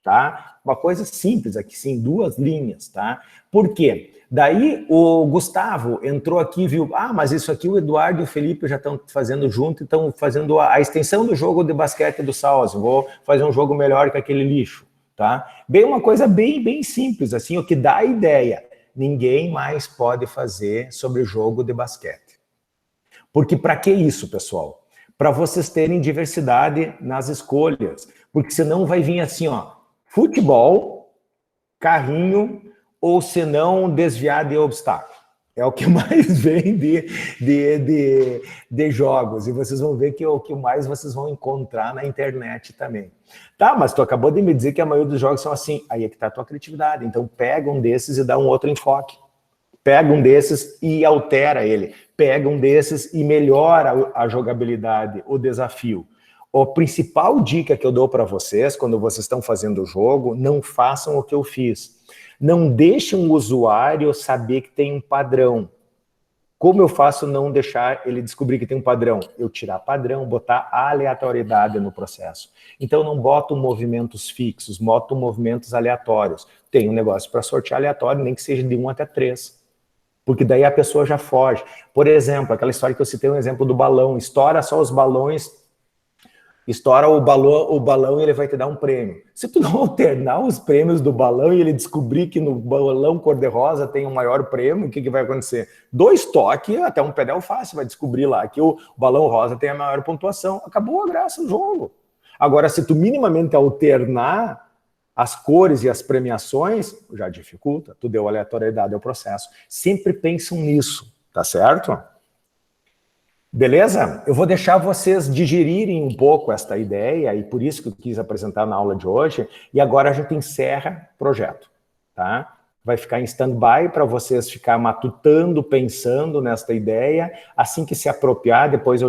[SPEAKER 1] Tá? Uma coisa simples aqui, sim, 2 linhas, tá? Por quê? Daí o Gustavo entrou aqui e viu, mas isso aqui o Eduardo e o Felipe já estão fazendo junto, estão fazendo a extensão do jogo de basquete do Salso, vou fazer um jogo melhor que aquele lixo, tá? Bem, uma coisa bem simples, assim, o que dá a ideia, ninguém mais pode fazer sobre o jogo de basquete. Porque para que isso, pessoal? Para vocês terem diversidade nas escolhas, porque senão vai vir assim, ó, futebol, carrinho, ou senão desviar de obstáculo. É o que mais vem de jogos. E vocês vão ver que é o que mais vocês vão encontrar na internet também. Tá, mas tu acabou de me dizer que a maioria dos jogos são assim. Aí é que tá a tua criatividade. Então pega um desses e dá um outro enfoque. Pega um desses e altera ele. Pega um desses e melhora a jogabilidade, o desafio. A principal dica que eu dou para vocês, quando vocês estão fazendo o jogo, não façam o que eu fiz. Não deixem o usuário saber que tem um padrão. Como eu faço não deixar ele descobrir que tem um padrão? Eu tirar padrão, botar aleatoriedade no processo. Então não boto movimentos fixos, boto movimentos aleatórios. Tem um negócio para sortear aleatório, nem que seja de 1 até 3. Porque daí a pessoa já foge. Por exemplo, aquela história que eu citei, um exemplo do balão. Estoura só os balões. Estoura o balão e ele vai te dar um prêmio. Se tu não alternar os prêmios do balão e ele descobrir que no balão cor-de-rosa tem um maior prêmio, o que vai acontecer? 2 toques, até um pedal fácil vai descobrir lá que o balão rosa tem a maior pontuação. Acabou a graça do jogo. Agora, se tu minimamente alternar as cores e as premiações, já dificulta. Tu deu aleatoriedade ao processo. Sempre pensam nisso, tá certo? Beleza? Eu vou deixar vocês digerirem um pouco esta ideia, e por isso que eu quis apresentar na aula de hoje, e agora a gente encerra o projeto, tá? Vai ficar em stand-by para vocês ficar matutando, pensando nesta ideia, assim que se apropriar, depois eu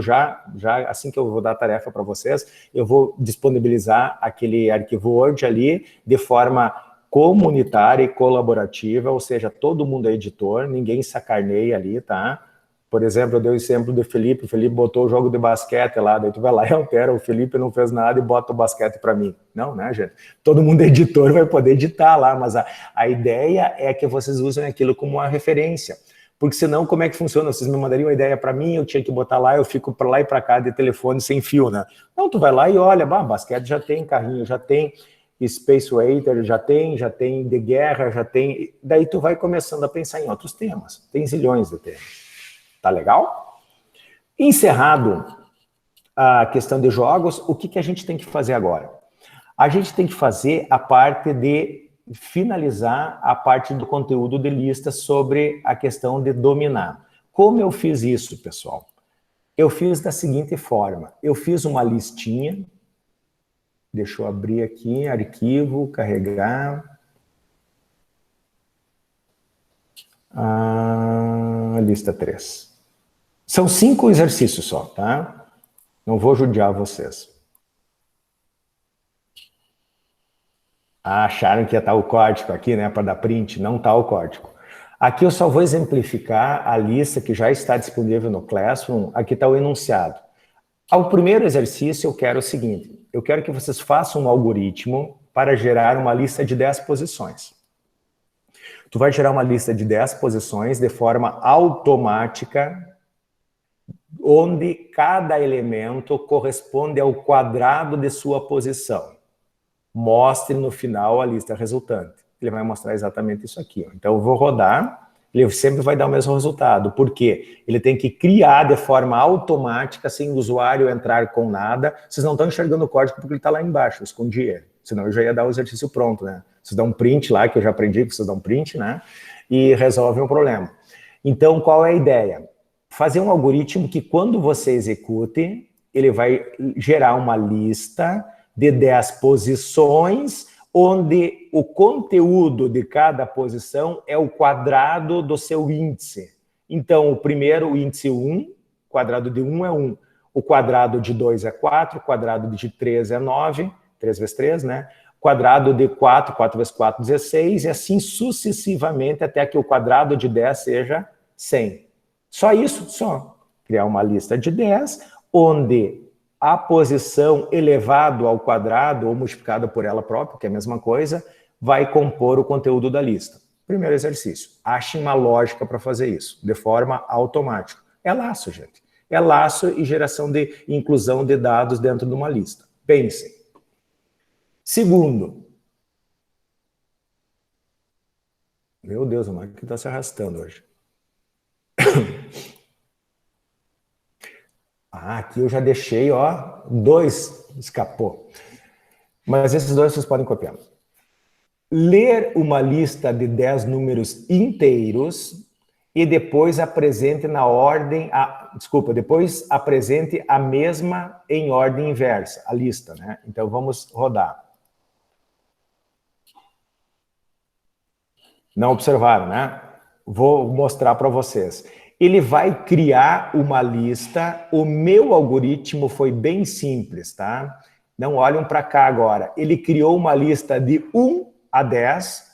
[SPEAKER 1] assim que eu vou dar a tarefa para vocês, eu vou disponibilizar aquele arquivo Word ali, de forma comunitária e colaborativa, ou seja, todo mundo é editor, ninguém sacaneia ali, tá? Por exemplo, eu dei o exemplo do Felipe, o Felipe botou o jogo de basquete lá, daí tu vai lá e altera, o Felipe não fez nada e bota o basquete para mim. Não, né, gente? Todo mundo é editor, vai poder editar lá, mas a ideia é que vocês usem aquilo como uma referência. Porque senão, como é que funciona? Vocês me mandariam uma ideia para mim, eu tinha que botar lá, eu fico para lá e para cá de telefone sem fio, né? Não, tu vai lá e olha, basquete já tem, carrinho já tem, Space Waiter já tem de guerra, já tem... Daí tu vai começando a pensar em outros temas. Tem zilhões de temas. Tá legal? Encerrado a questão de jogos, o que a gente tem que fazer agora? A gente tem que fazer a parte de finalizar a parte do conteúdo de lista sobre a questão de dominar. Como eu fiz isso, pessoal? Eu fiz da seguinte forma. Eu fiz uma listinha. Deixa eu abrir aqui, arquivo, carregar. Lista 3. São 5 exercícios só, tá? Não vou judiar vocês. Acharam que ia estar o código aqui, né, para dar print? Não está o código. Aqui eu só vou exemplificar a lista que já está disponível no Classroom. Aqui está o enunciado. Ao primeiro exercício, eu quero o seguinte. Eu quero que vocês façam um algoritmo para gerar uma lista de 10 posições. Tu vai gerar uma lista de 10 posições de forma automática, onde cada elemento corresponde ao quadrado de sua posição. Mostre no final a lista resultante. Ele vai mostrar exatamente isso aqui. Ó. Então eu vou rodar, ele sempre vai dar o mesmo resultado. Por quê? Ele tem que criar de forma automática, sem o usuário entrar com nada. Vocês não estão enxergando o código porque ele está lá embaixo, eu escondi ele. Senão eu já ia dar o exercício pronto, né? Vocês dão um print lá, que eu já aprendi que vocês dão um print, né? E resolvem o problema. Então, qual é a ideia? Fazer um algoritmo que, quando você execute, ele vai gerar uma lista de 10 posições, onde o conteúdo de cada posição é o quadrado do seu índice. Então, o primeiro, o índice 1, quadrado de 1 é 1. O quadrado de 2 é 4, o quadrado de 3 é 9, 3 vezes 3, né? Quadrado de 4, 4 vezes 4, 16, e assim sucessivamente até que o quadrado de 10 seja 100. Só isso, só. Criar uma lista de 10, onde a posição elevado ao quadrado, ou multiplicada por ela própria, que é a mesma coisa, vai compor o conteúdo da lista. Primeiro exercício. Achem uma lógica para fazer isso, de forma automática. É laço, gente. É laço e geração de inclusão de dados dentro de uma lista. Pensem. Segundo. Meu Deus, o Marco está se arrastando hoje. Aqui eu já deixei, ó, 2 escapou. Mas esses 2 vocês podem copiar. Ler uma lista de 10 números inteiros e depois apresente na ordem, depois apresente a mesma em ordem inversa, a lista, né? Então vamos rodar. Não observaram, né? Vou mostrar para vocês. Ele vai criar uma lista, o meu algoritmo foi bem simples, tá? Não olhem para cá agora. Ele criou uma lista de 1 a 10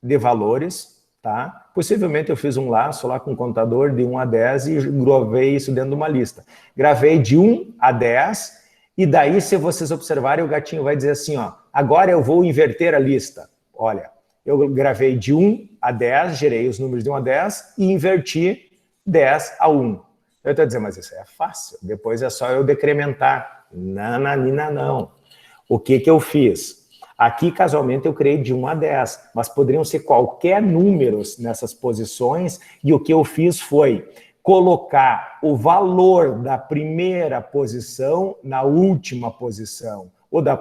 [SPEAKER 1] de valores, tá? Possivelmente eu fiz um laço lá com um contador de 1 a 10 e gravei isso dentro de uma lista. Gravei de 1 a 10 e daí, se vocês observarem, o gatinho vai dizer assim, ó, agora eu vou inverter a lista. Olha, eu gravei de 1 a 10, gerei os números de 1 a 10 e inverti 10 a 1. Eu estou dizendo, mas isso é fácil, depois é só eu decrementar. Nananina, não. O que eu fiz? Aqui, casualmente, eu criei de 1 a 10, mas poderiam ser qualquer números nessas posições, e o que eu fiz foi colocar o valor da primeira posição na última posição, ou da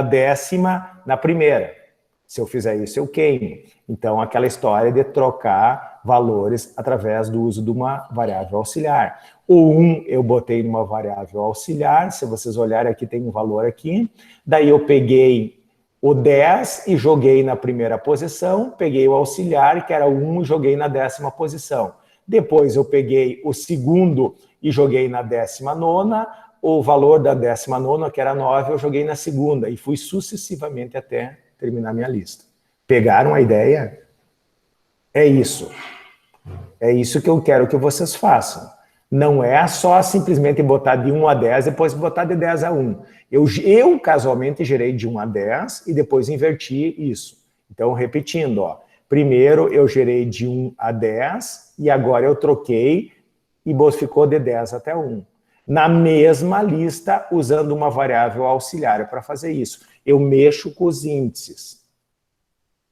[SPEAKER 1] décima na primeira. Se eu fizer isso, eu queimo. Então, aquela história de trocar valores através do uso de uma variável auxiliar. O 1 eu botei numa variável auxiliar, se vocês olharem aqui, tem um valor aqui. Daí eu peguei o 10 e joguei na primeira posição, peguei o auxiliar, que era o 1, e joguei na 10ª posição. Depois eu peguei o segundo e joguei na 19ª, o valor da 19ª, que era 9, eu joguei na segunda, e fui sucessivamente até terminar minha lista. Pegaram a ideia? É isso. É isso que eu quero que vocês façam. Não é só simplesmente botar de 1 a 10, depois botar de 10 a 1. Eu casualmente gerei de 1 a 10 e depois inverti isso. Então, repetindo, ó. Primeiro eu gerei de 1 a 10 e agora eu troquei e ficou de 10 até 1. Na mesma lista, usando uma variável auxiliar para fazer isso. Eu mexo com os índices,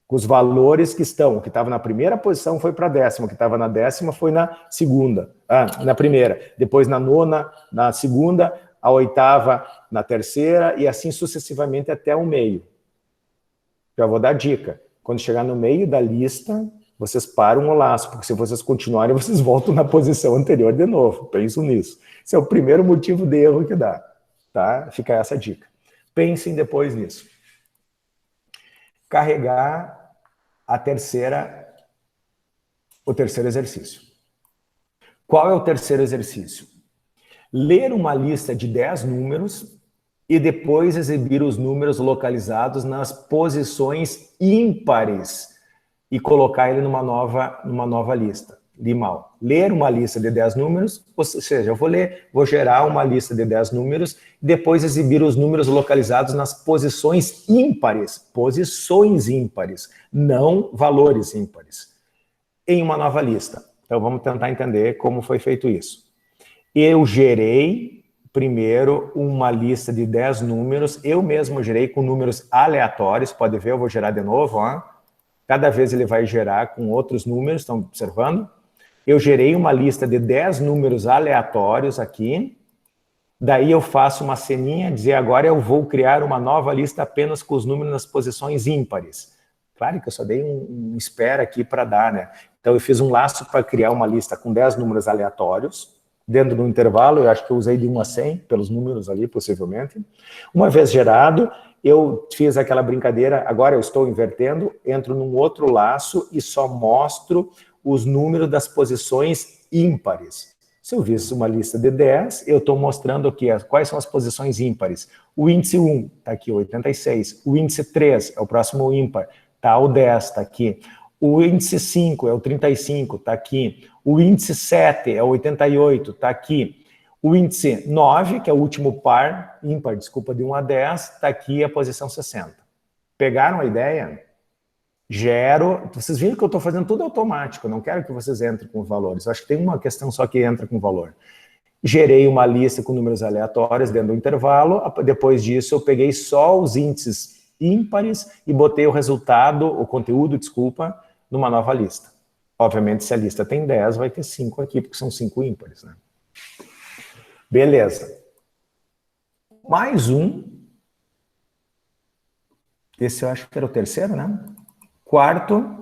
[SPEAKER 1] com os valores que estão. O que estava na primeira posição foi para a 10ª, o que estava na 10ª foi na segunda, na primeira. Depois na 9ª, na segunda, a 8ª na terceira, e assim sucessivamente até o meio. Já vou dar dica. Quando chegar no meio da lista, vocês param o laço, porque se vocês continuarem, vocês voltam na posição anterior de novo. Pensem nisso. Esse é o primeiro motivo de erro que dá, tá? Fica essa dica. Pensem depois nisso. Carregar o terceiro exercício. Qual é o terceiro exercício? Ler uma lista de 10 números e depois exibir os números localizados nas posições ímpares e colocar ele numa nova lista. Li mal. Ler uma lista de 10 números, ou seja, eu vou gerar uma lista de 10 números e depois exibir os números localizados nas posições ímpares, não valores ímpares, em uma nova lista. Então vamos tentar entender como foi feito isso. Eu gerei primeiro uma lista de 10 números, eu mesmo gerei com números aleatórios, pode ver, eu vou gerar de novo, ó. Cada vez ele vai gerar com outros números, estão observando? Eu gerei uma lista de 10 números aleatórios aqui, daí eu faço uma ceninha, dizer agora eu vou criar uma nova lista apenas com os números nas posições ímpares. Claro que eu só dei um espera aqui para dar, né? Então eu fiz um laço para criar uma lista com 10 números aleatórios, dentro do intervalo, eu acho que eu usei de 1 a 100, pelos números ali, possivelmente. Uma vez gerado, eu fiz aquela brincadeira, agora eu estou invertendo, entro num outro laço e só mostro os números das posições ímpares. Se eu visse uma lista de 10, eu estou mostrando aqui quais são as posições ímpares. O índice 1 está aqui, 86. O índice 3 é o próximo ímpar, está o 10, está aqui. O índice 5 é o 35, está aqui. O índice 7 é o 88, está aqui. O índice 9, que é o último par, ímpar, desculpa, de 1 a 10, está aqui a posição 60. Pegaram a ideia? Gero, vocês viram que eu estou fazendo tudo automático, eu não quero que vocês entrem com valores, eu acho que tem uma questão só que entra com valor. Gerei uma lista com números aleatórios dentro do intervalo, depois disso eu peguei só os índices ímpares e botei o resultado, o conteúdo, desculpa, numa nova lista. Obviamente, se a lista tem 10, vai ter 5 aqui, porque são 5 ímpares, né? Beleza. Mais um. Esse eu acho que era o terceiro, né? Quarto,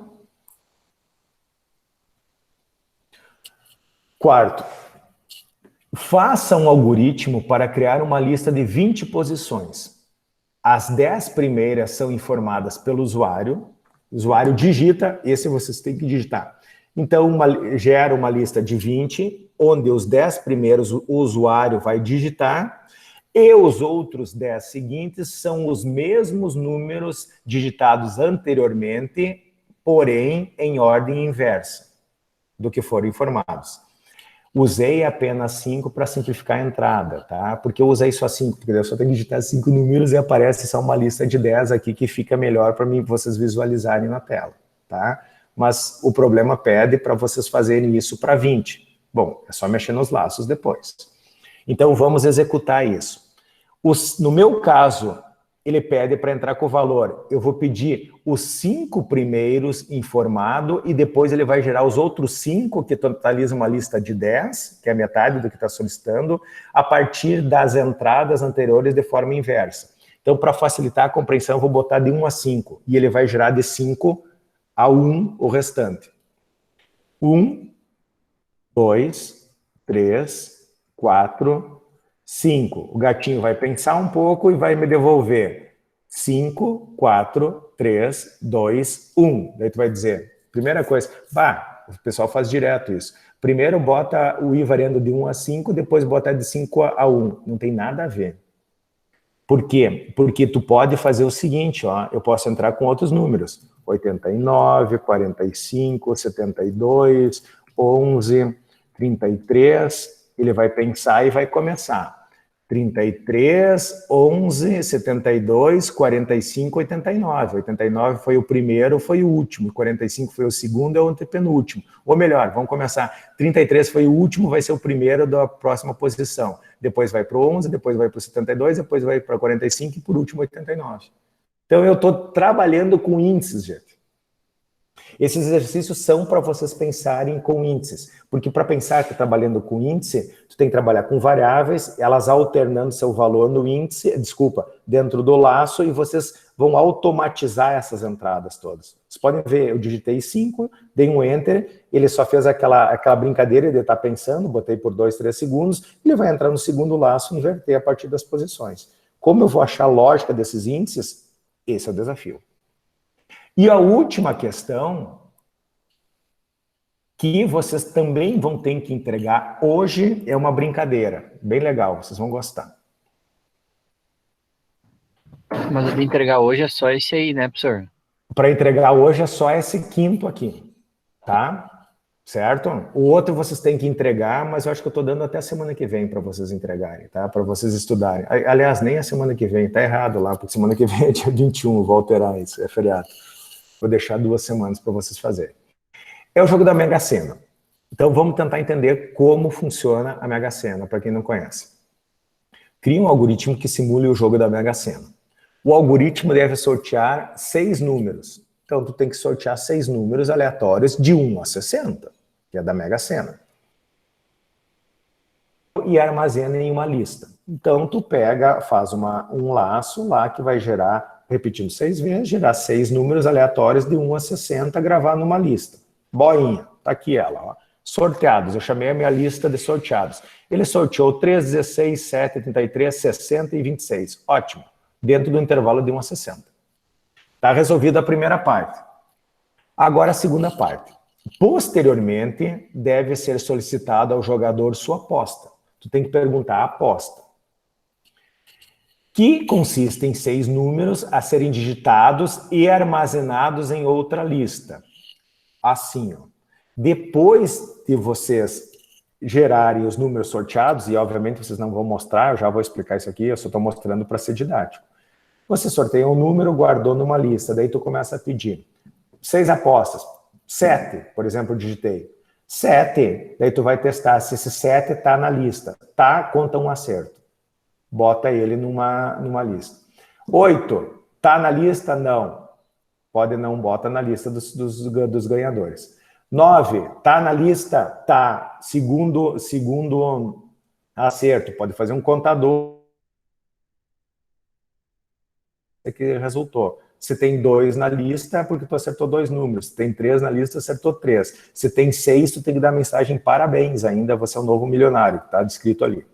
[SPEAKER 1] faça um algoritmo para criar uma lista de 20 posições. As 10 primeiras são informadas pelo usuário. O usuário digita, esse vocês têm que digitar. Então, gera uma lista de 20, onde os 10 primeiros o usuário vai digitar, e os outros 10 seguintes são os mesmos números digitados anteriormente, porém em ordem inversa do que foram informados. Usei apenas 5 para simplificar a entrada, tá? Porque eu usei só 5, porque eu só tenho que digitar 5 números e aparece só uma lista de 10 aqui que fica melhor para vocês visualizarem na tela, tá? Mas o problema pede para vocês fazerem isso para 20. Bom, é só mexer nos laços depois. Então, vamos executar isso. No meu caso, ele pede para entrar com o valor. Eu vou pedir os 5 primeiros informado e depois ele vai gerar os outros 5, que totalizam uma lista de 10, que é a metade do que está solicitando, a partir das entradas anteriores de forma inversa. Então, para facilitar a compreensão, eu vou botar de 1 a 5, e ele vai gerar de 5 a 1 o restante. 1, 2, 3, 4, 5. O gatinho vai pensar um pouco e vai me devolver 5, 4, 3, 2, 1. Daí tu vai dizer, primeira coisa, o pessoal faz direto isso. Primeiro bota o i variando de 1 a 5, depois bota de 5 a 1. Não tem nada a ver. Por quê? Porque tu pode fazer o seguinte, ó, eu posso entrar com outros números. 89, 45, 72, 11, 33, ele vai pensar e vai começar. 33, 11, 72, 45, 89. 89 foi o primeiro, foi o último. 45 foi o segundo, é o antepenúltimo. Ou melhor, vamos começar. 33 foi o último, vai ser o primeiro da próxima posição. Depois vai para o 11, depois vai para o 72, depois vai para 45 e por último 89. Então eu estou trabalhando com índices, gente. Esses exercícios são para vocês pensarem com índices, porque para pensar que trabalhando com índice, tu tem que trabalhar com variáveis, elas alternando seu valor no índice, dentro do laço, e vocês vão automatizar essas entradas todas. Vocês podem ver, eu digitei 5, dei um Enter, ele só fez aquela brincadeira de estar pensando, botei por 2, 3 segundos, ele vai entrar no segundo laço e inverter a partir das posições. Como eu vou achar a lógica desses índices? Esse é o desafio. E a última questão, que vocês também vão ter que entregar hoje, é uma brincadeira. Bem legal, vocês vão gostar.
[SPEAKER 4] Mas o de entregar hoje é só esse aí, né, professor?
[SPEAKER 1] Para entregar hoje é só esse quinto aqui, tá? Certo? O outro vocês têm que entregar, mas eu acho que eu estou dando até a semana que vem para vocês entregarem, tá? Para vocês estudarem. Aliás, nem a semana que vem, tá errado lá, porque semana que vem é dia 21, vou alterar isso, é feriado. Vou deixar 2 semanas para vocês fazerem. É o jogo da Mega Sena. Então vamos tentar entender como funciona a Mega Sena, para quem não conhece. Cria um algoritmo que simule o jogo da Mega Sena. O algoritmo deve sortear 6 números. Então tu tem que sortear 6 números aleatórios de 1 a 60, que é da Mega Sena. E armazena em uma lista. Então tu faz um laço lá que vai gerar, repetindo 6 vezes, gerar 6 números aleatórios de 1 a 60, gravar numa lista. Boinha, tá aqui ela, ó. Sorteados, eu chamei a minha lista de sorteados. Ele sorteou 3, 16, 7, 33, 60 e 26. Ótimo, dentro do intervalo de 1 a 60. Está resolvida a primeira parte. Agora a segunda parte. Posteriormente, deve ser solicitado ao jogador sua aposta. Tu tem que perguntar a aposta, que consiste em 6 números a serem digitados e armazenados em outra lista. Assim, ó. Depois de vocês gerarem os números sorteados, e obviamente vocês não vão mostrar, eu já vou explicar isso aqui, eu só estou mostrando para ser didático. Você sorteia um número, guardou numa lista, daí tu começa a pedir 6 apostas, 7, por exemplo, eu digitei. 7, daí tu vai testar se esse 7 está na lista. Tá, conta um acerto. Bota ele numa lista. 8, tá na lista? Não. Pode não, bota na lista dos ganhadores. 9, tá na lista? Tá. Segundo acerto, pode fazer um contador que resultou. Se tem 2 na lista, é porque tu acertou 2 números. Se tem 3 na lista, acertou 3. Se tem 6, tu tem que dar mensagem parabéns ainda, você é um novo milionário, tá descrito ali.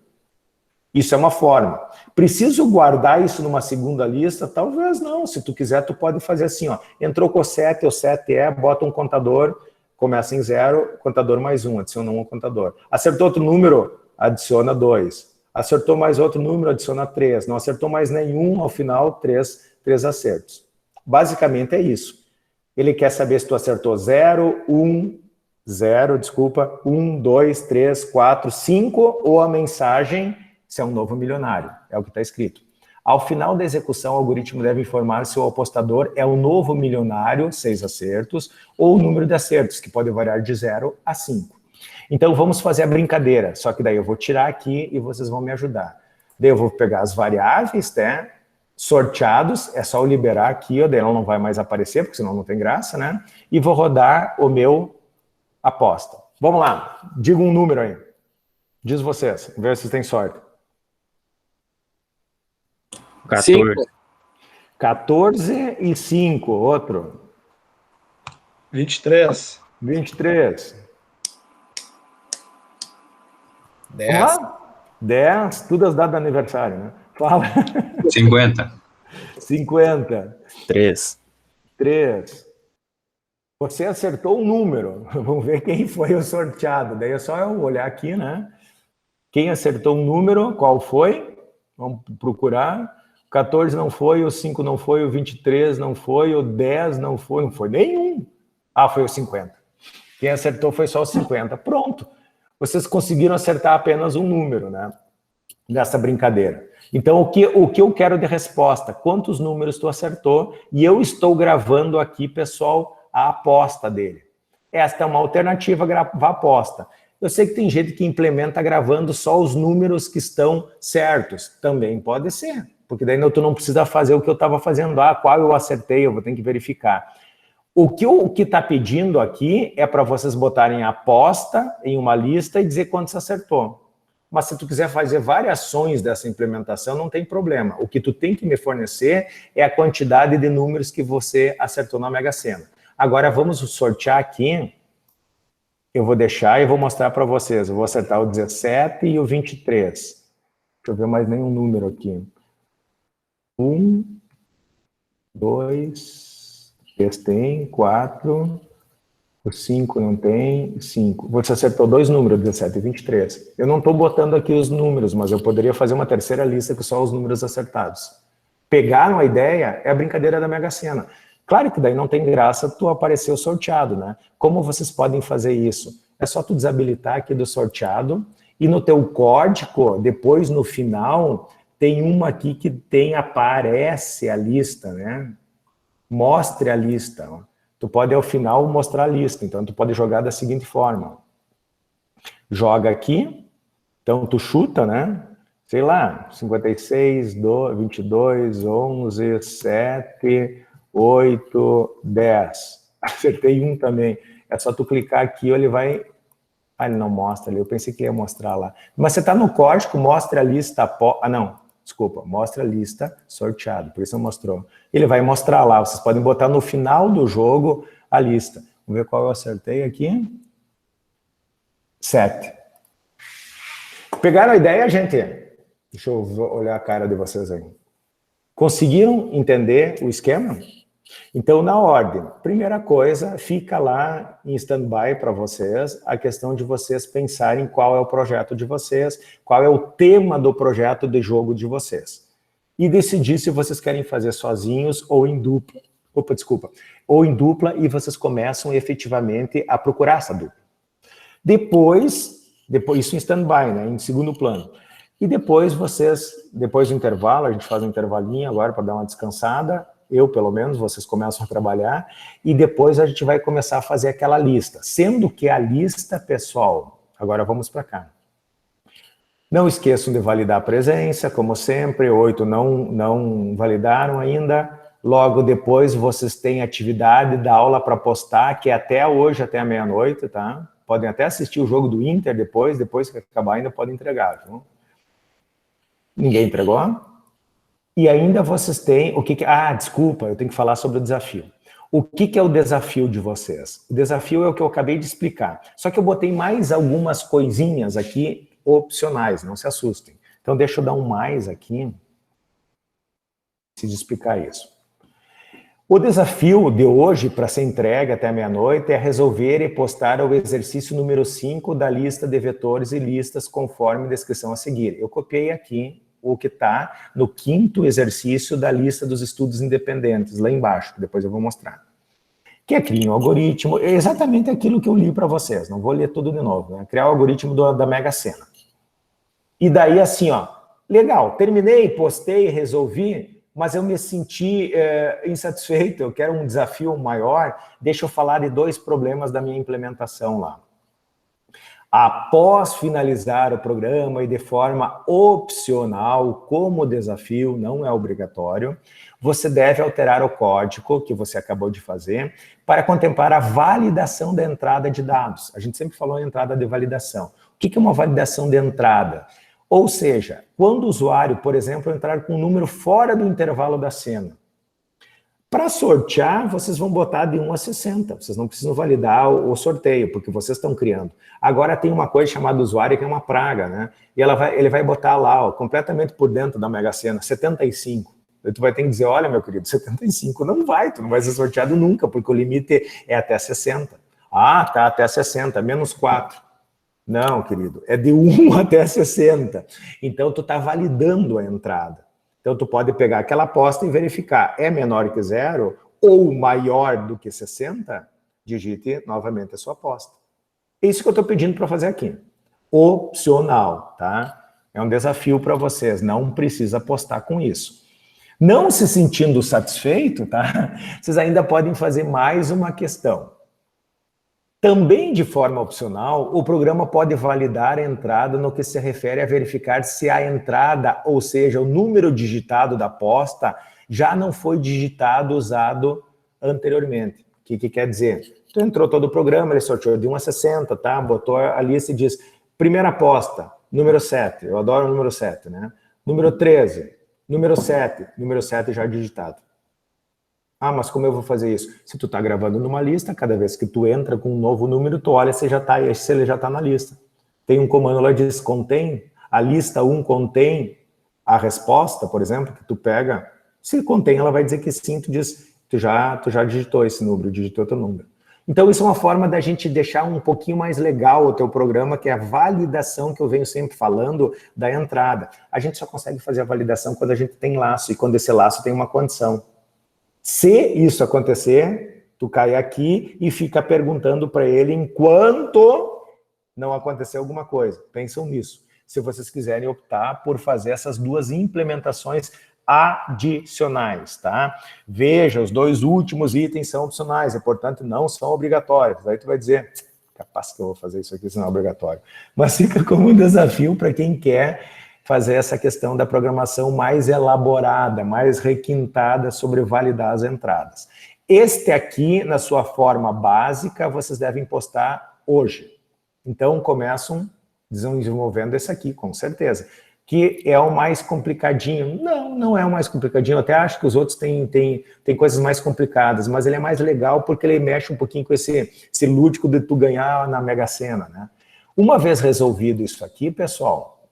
[SPEAKER 1] Isso é uma forma. Preciso guardar isso numa segunda lista? Talvez não. Se tu quiser, tu pode fazer assim, ó. Entrou com o 7, o 7 bota um contador, começa em 0, contador mais 1, adiciona um contador. Acertou outro número? Adiciona 2. Acertou mais outro número? Adiciona 3. Não acertou mais nenhum, ao final, 3 acertos. Basicamente é isso. Ele quer saber se tu acertou 0, 1, 2, 3, 4, 5, ou a mensagem, se é um novo milionário, é o que está escrito. Ao final da execução, o algoritmo deve informar se o apostador é um novo milionário, 6 acertos, ou o número de acertos, que pode variar de 0 a 5. Então vamos fazer a brincadeira, só que daí eu vou tirar aqui e vocês vão me ajudar. Daí eu vou pegar as variáveis, né? Sorteados, é só eu liberar aqui, ó, daí ela não vai mais aparecer, porque senão não tem graça, né? E vou rodar o meu aposta. Vamos lá, diga um número aí. Diz vocês, vê se vocês têm sorte.
[SPEAKER 5] 14.
[SPEAKER 1] 14 e 5, outro.
[SPEAKER 3] 23.
[SPEAKER 1] 23.
[SPEAKER 7] 10.
[SPEAKER 1] Vamos lá? 10, tudo as datas de aniversário, né? Fala.
[SPEAKER 6] 50.
[SPEAKER 1] 50.
[SPEAKER 5] 3.
[SPEAKER 1] 3. Você acertou um número. Vamos ver quem foi o sorteado. Daí é só eu olhar aqui, né? Quem acertou um número, qual foi? Vamos procurar. O 14 não foi, o 5 não foi, o 23 não foi, o 10 não foi nenhum. Ah, foi o 50. Quem acertou foi só o 50. Pronto. Vocês conseguiram acertar apenas um número, né? Nessa brincadeira. Então, o que eu quero de resposta? Quantos números tu acertou? E eu estou gravando aqui, pessoal, a aposta dele. Esta é uma alternativa, gravar a aposta. Eu sei que tem gente que implementa gravando só os números que estão certos. Também pode ser, porque daí tu não precisa fazer o que eu estava fazendo. Ah, qual eu acertei, eu vou ter que verificar. O que está pedindo aqui é para vocês botarem a aposta em uma lista e dizer quantos acertou. Mas se tu quiser fazer variações dessa implementação, não tem problema. O que tu tem que me fornecer é a quantidade de números que você acertou na Mega Sena. Agora vamos sortear aqui. Eu vou deixar e vou mostrar para vocês. Eu vou acertar o 17 e o 23. Deixa eu ver mais nenhum número aqui. 1, 2, 3 tem, 4... O 5 não tem, 5. Você acertou 2 números, 17 e 23. Eu não estou botando aqui os números, mas eu poderia fazer uma terceira lista com só os números acertados. Pegaram a ideia? É a brincadeira da Mega Sena. Claro que daí não tem graça tu aparecer o sorteado, né? Como vocês podem fazer isso? É só tu desabilitar aqui do sorteado e no teu código, depois no final, tem uma aqui que aparece a lista, né? Mostre a lista, ó. Tu pode, ao final, mostrar a lista. Então, tu pode jogar da seguinte forma. Joga aqui. Então, tu chuta, né? Sei lá, 56, 22, 11, 7, 8, 10. Acertei um também. É só tu clicar aqui, ele vai... Ah, ele não mostra ali. Eu pensei que ia mostrar lá. Mas você está no código, mostra a lista... Ah, não. Desculpa, mostra a lista sorteado, por isso não mostrou. Ele vai mostrar lá, vocês podem botar no final do jogo a lista. Vamos ver qual eu acertei aqui. 7. Pegaram a ideia, gente? Deixa eu olhar a cara de vocês aí. Conseguiram entender o esquema? Então, na ordem, primeira coisa, fica lá em stand-by para vocês a questão de vocês pensarem qual é o projeto de vocês, qual é o tema do projeto de jogo de vocês. E decidir se vocês querem fazer sozinhos ou em dupla. Ou em dupla, e vocês começam efetivamente a procurar essa dupla. Depois isso em stand-by, né, em segundo plano. E depois depois do intervalo, a gente faz um intervalinho agora para dar uma descansada, eu pelo menos, vocês começam a trabalhar, e depois a gente vai começar a fazer aquela lista. Sendo que a lista, pessoal, agora vamos para cá. Não esqueçam de validar a presença, como sempre, 8 não validaram ainda. Logo depois vocês têm atividade da aula para postar, que é até hoje, até a meia-noite, tá? Podem até assistir o jogo do Inter depois que acabar ainda podem entregar, viu? Ninguém entregou? E ainda vocês têm... desculpa, eu tenho que falar sobre o desafio. O que é o desafio de vocês? O desafio é o que eu acabei de explicar. Só que eu botei mais algumas coisinhas aqui opcionais, não se assustem. Então deixa eu dar um mais aqui, preciso explicar isso. O desafio de hoje, para ser entregue até meia-noite, é resolver e postar o exercício número 5 da lista de vetores e listas conforme a descrição a seguir. Eu copiei aqui o que está no 5º exercício da lista dos estudos independentes, lá embaixo, que depois eu vou mostrar. Que é criar um algoritmo, é exatamente aquilo que eu li para vocês, não vou ler tudo de novo, né? Criar o algoritmo da Mega Sena. E daí assim, ó, legal, terminei, postei, resolvi, mas eu me senti insatisfeito, eu quero um desafio maior, deixa eu falar de 2 problemas da minha implementação lá. Após finalizar o programa e de forma opcional, como desafio, não é obrigatório, você deve alterar o código que você acabou de fazer para contemplar a validação da entrada de dados. A gente sempre falou em entrada de validação. O que é uma validação de entrada? Ou seja, quando o usuário, por exemplo, entrar com um número fora do intervalo da cena, para sortear, vocês vão botar de 1 a 60. Vocês não precisam validar o sorteio, porque vocês estão criando. Agora tem uma coisa chamada usuário, que é uma praga, né? E ele vai botar lá, ó, completamente por dentro da Mega Sena, 75. Aí tu vai ter que dizer, olha, meu querido, 75 não vai, tu não vai ser sorteado nunca, porque o limite é até 60. Ah, tá, até 60, menos 4. Não, querido, é de 1 até 60. Então, tu está validando a entrada. Então, tu pode pegar aquela aposta e verificar, é menor que 0 ou maior do que 60, digite novamente a sua aposta. É isso que eu estou pedindo para fazer aqui. Opcional, tá? É um desafio para vocês, não precisa apostar com isso. Não se sentindo satisfeito, tá? Vocês ainda podem fazer mais uma questão. Também de forma opcional, o programa pode validar a entrada no que se refere a verificar se a entrada, ou seja, o número digitado da aposta, já não foi digitado usado anteriormente. O que quer dizer? Tu entrou todo o programa, ele sorteou de 1 a 60, tá? Botou a lista e diz, primeira aposta, número 7, eu adoro o número 7, né? Número 13, número 7 já digitado. Ah, mas como eu vou fazer isso? Se tu está gravando numa lista, cada vez que tu entra com um novo número, tu olha se ele já está na lista. Tem um comando lá que diz contém, a lista 1 contém a resposta, por exemplo, que tu pega. Se contém, ela vai dizer que sim, tu diz, tu já digitou esse número, digitou teu número. Então, isso é uma forma da gente deixar um pouquinho mais legal o teu programa, que é a validação que eu venho sempre falando da entrada. A gente só consegue fazer a validação quando a gente tem laço, e quando esse laço tem uma condição. Se isso acontecer, tu cai aqui e fica perguntando para ele enquanto não acontecer alguma coisa. Pensam nisso. Se vocês quiserem optar por fazer essas 2 implementações adicionais, tá? Veja, os 2 últimos itens são opcionais e, portanto, não são obrigatórios. Aí tu vai dizer, capaz que eu vou fazer isso aqui, se não é obrigatório. Mas fica como um desafio para quem quer fazer essa questão da programação mais elaborada, mais requintada sobre validar as entradas. Este aqui, na sua forma básica, vocês devem postar hoje. Então, começam desenvolvendo esse aqui, com certeza. Que é o mais complicadinho. Não é o mais complicadinho. Eu até acho que os outros têm coisas mais complicadas, mas ele é mais legal porque ele mexe um pouquinho com esse lúdico de tu ganhar na Mega Sena, né? Uma vez resolvido isso aqui, pessoal,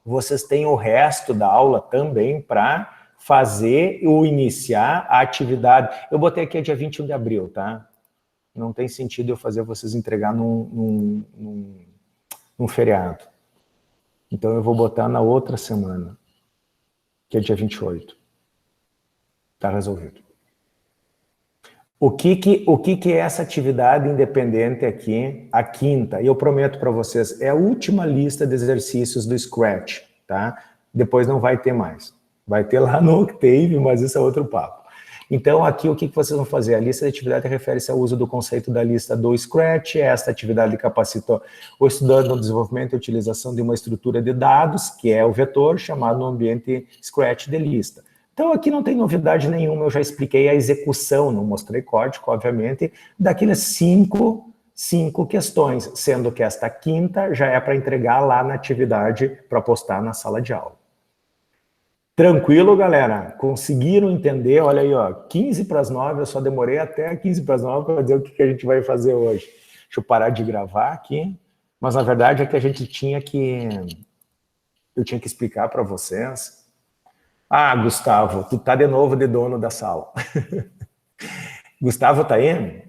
[SPEAKER 1] vocês têm o resto da aula também para fazer ou iniciar a atividade. Eu botei aqui dia 21 de abril, tá? Não tem sentido eu fazer vocês entregar num feriado. Então eu vou botar na outra semana, que é dia 28. Tá resolvido. O que é essa atividade independente aqui, a quinta? E eu prometo para vocês, é a última lista de exercícios do Scratch, tá? Depois não vai ter mais. Vai ter lá no Octave, mas isso é outro papo. Então, aqui, o que vocês vão fazer? A lista de atividade refere-se ao uso do conceito da lista do Scratch. Esta atividade capacita o estudante no desenvolvimento e utilização de uma estrutura de dados, que é o vetor, chamado no ambiente Scratch de lista. Então, aqui não tem novidade nenhuma, eu já expliquei a execução, não mostrei código, obviamente, daqueles cinco questões, sendo que esta quinta já é para entregar lá na atividade para postar na sala de aula. Tranquilo, galera? Conseguiram entender? Olha aí, ó, 15 para as 9, eu só demorei até 15 para as 9 para dizer o que a gente vai fazer hoje. Deixa eu parar de gravar aqui, mas na verdade é que eu tinha que explicar para vocês. Ah, Gustavo, tu tá de novo de dono da sala. Gustavo tá aí?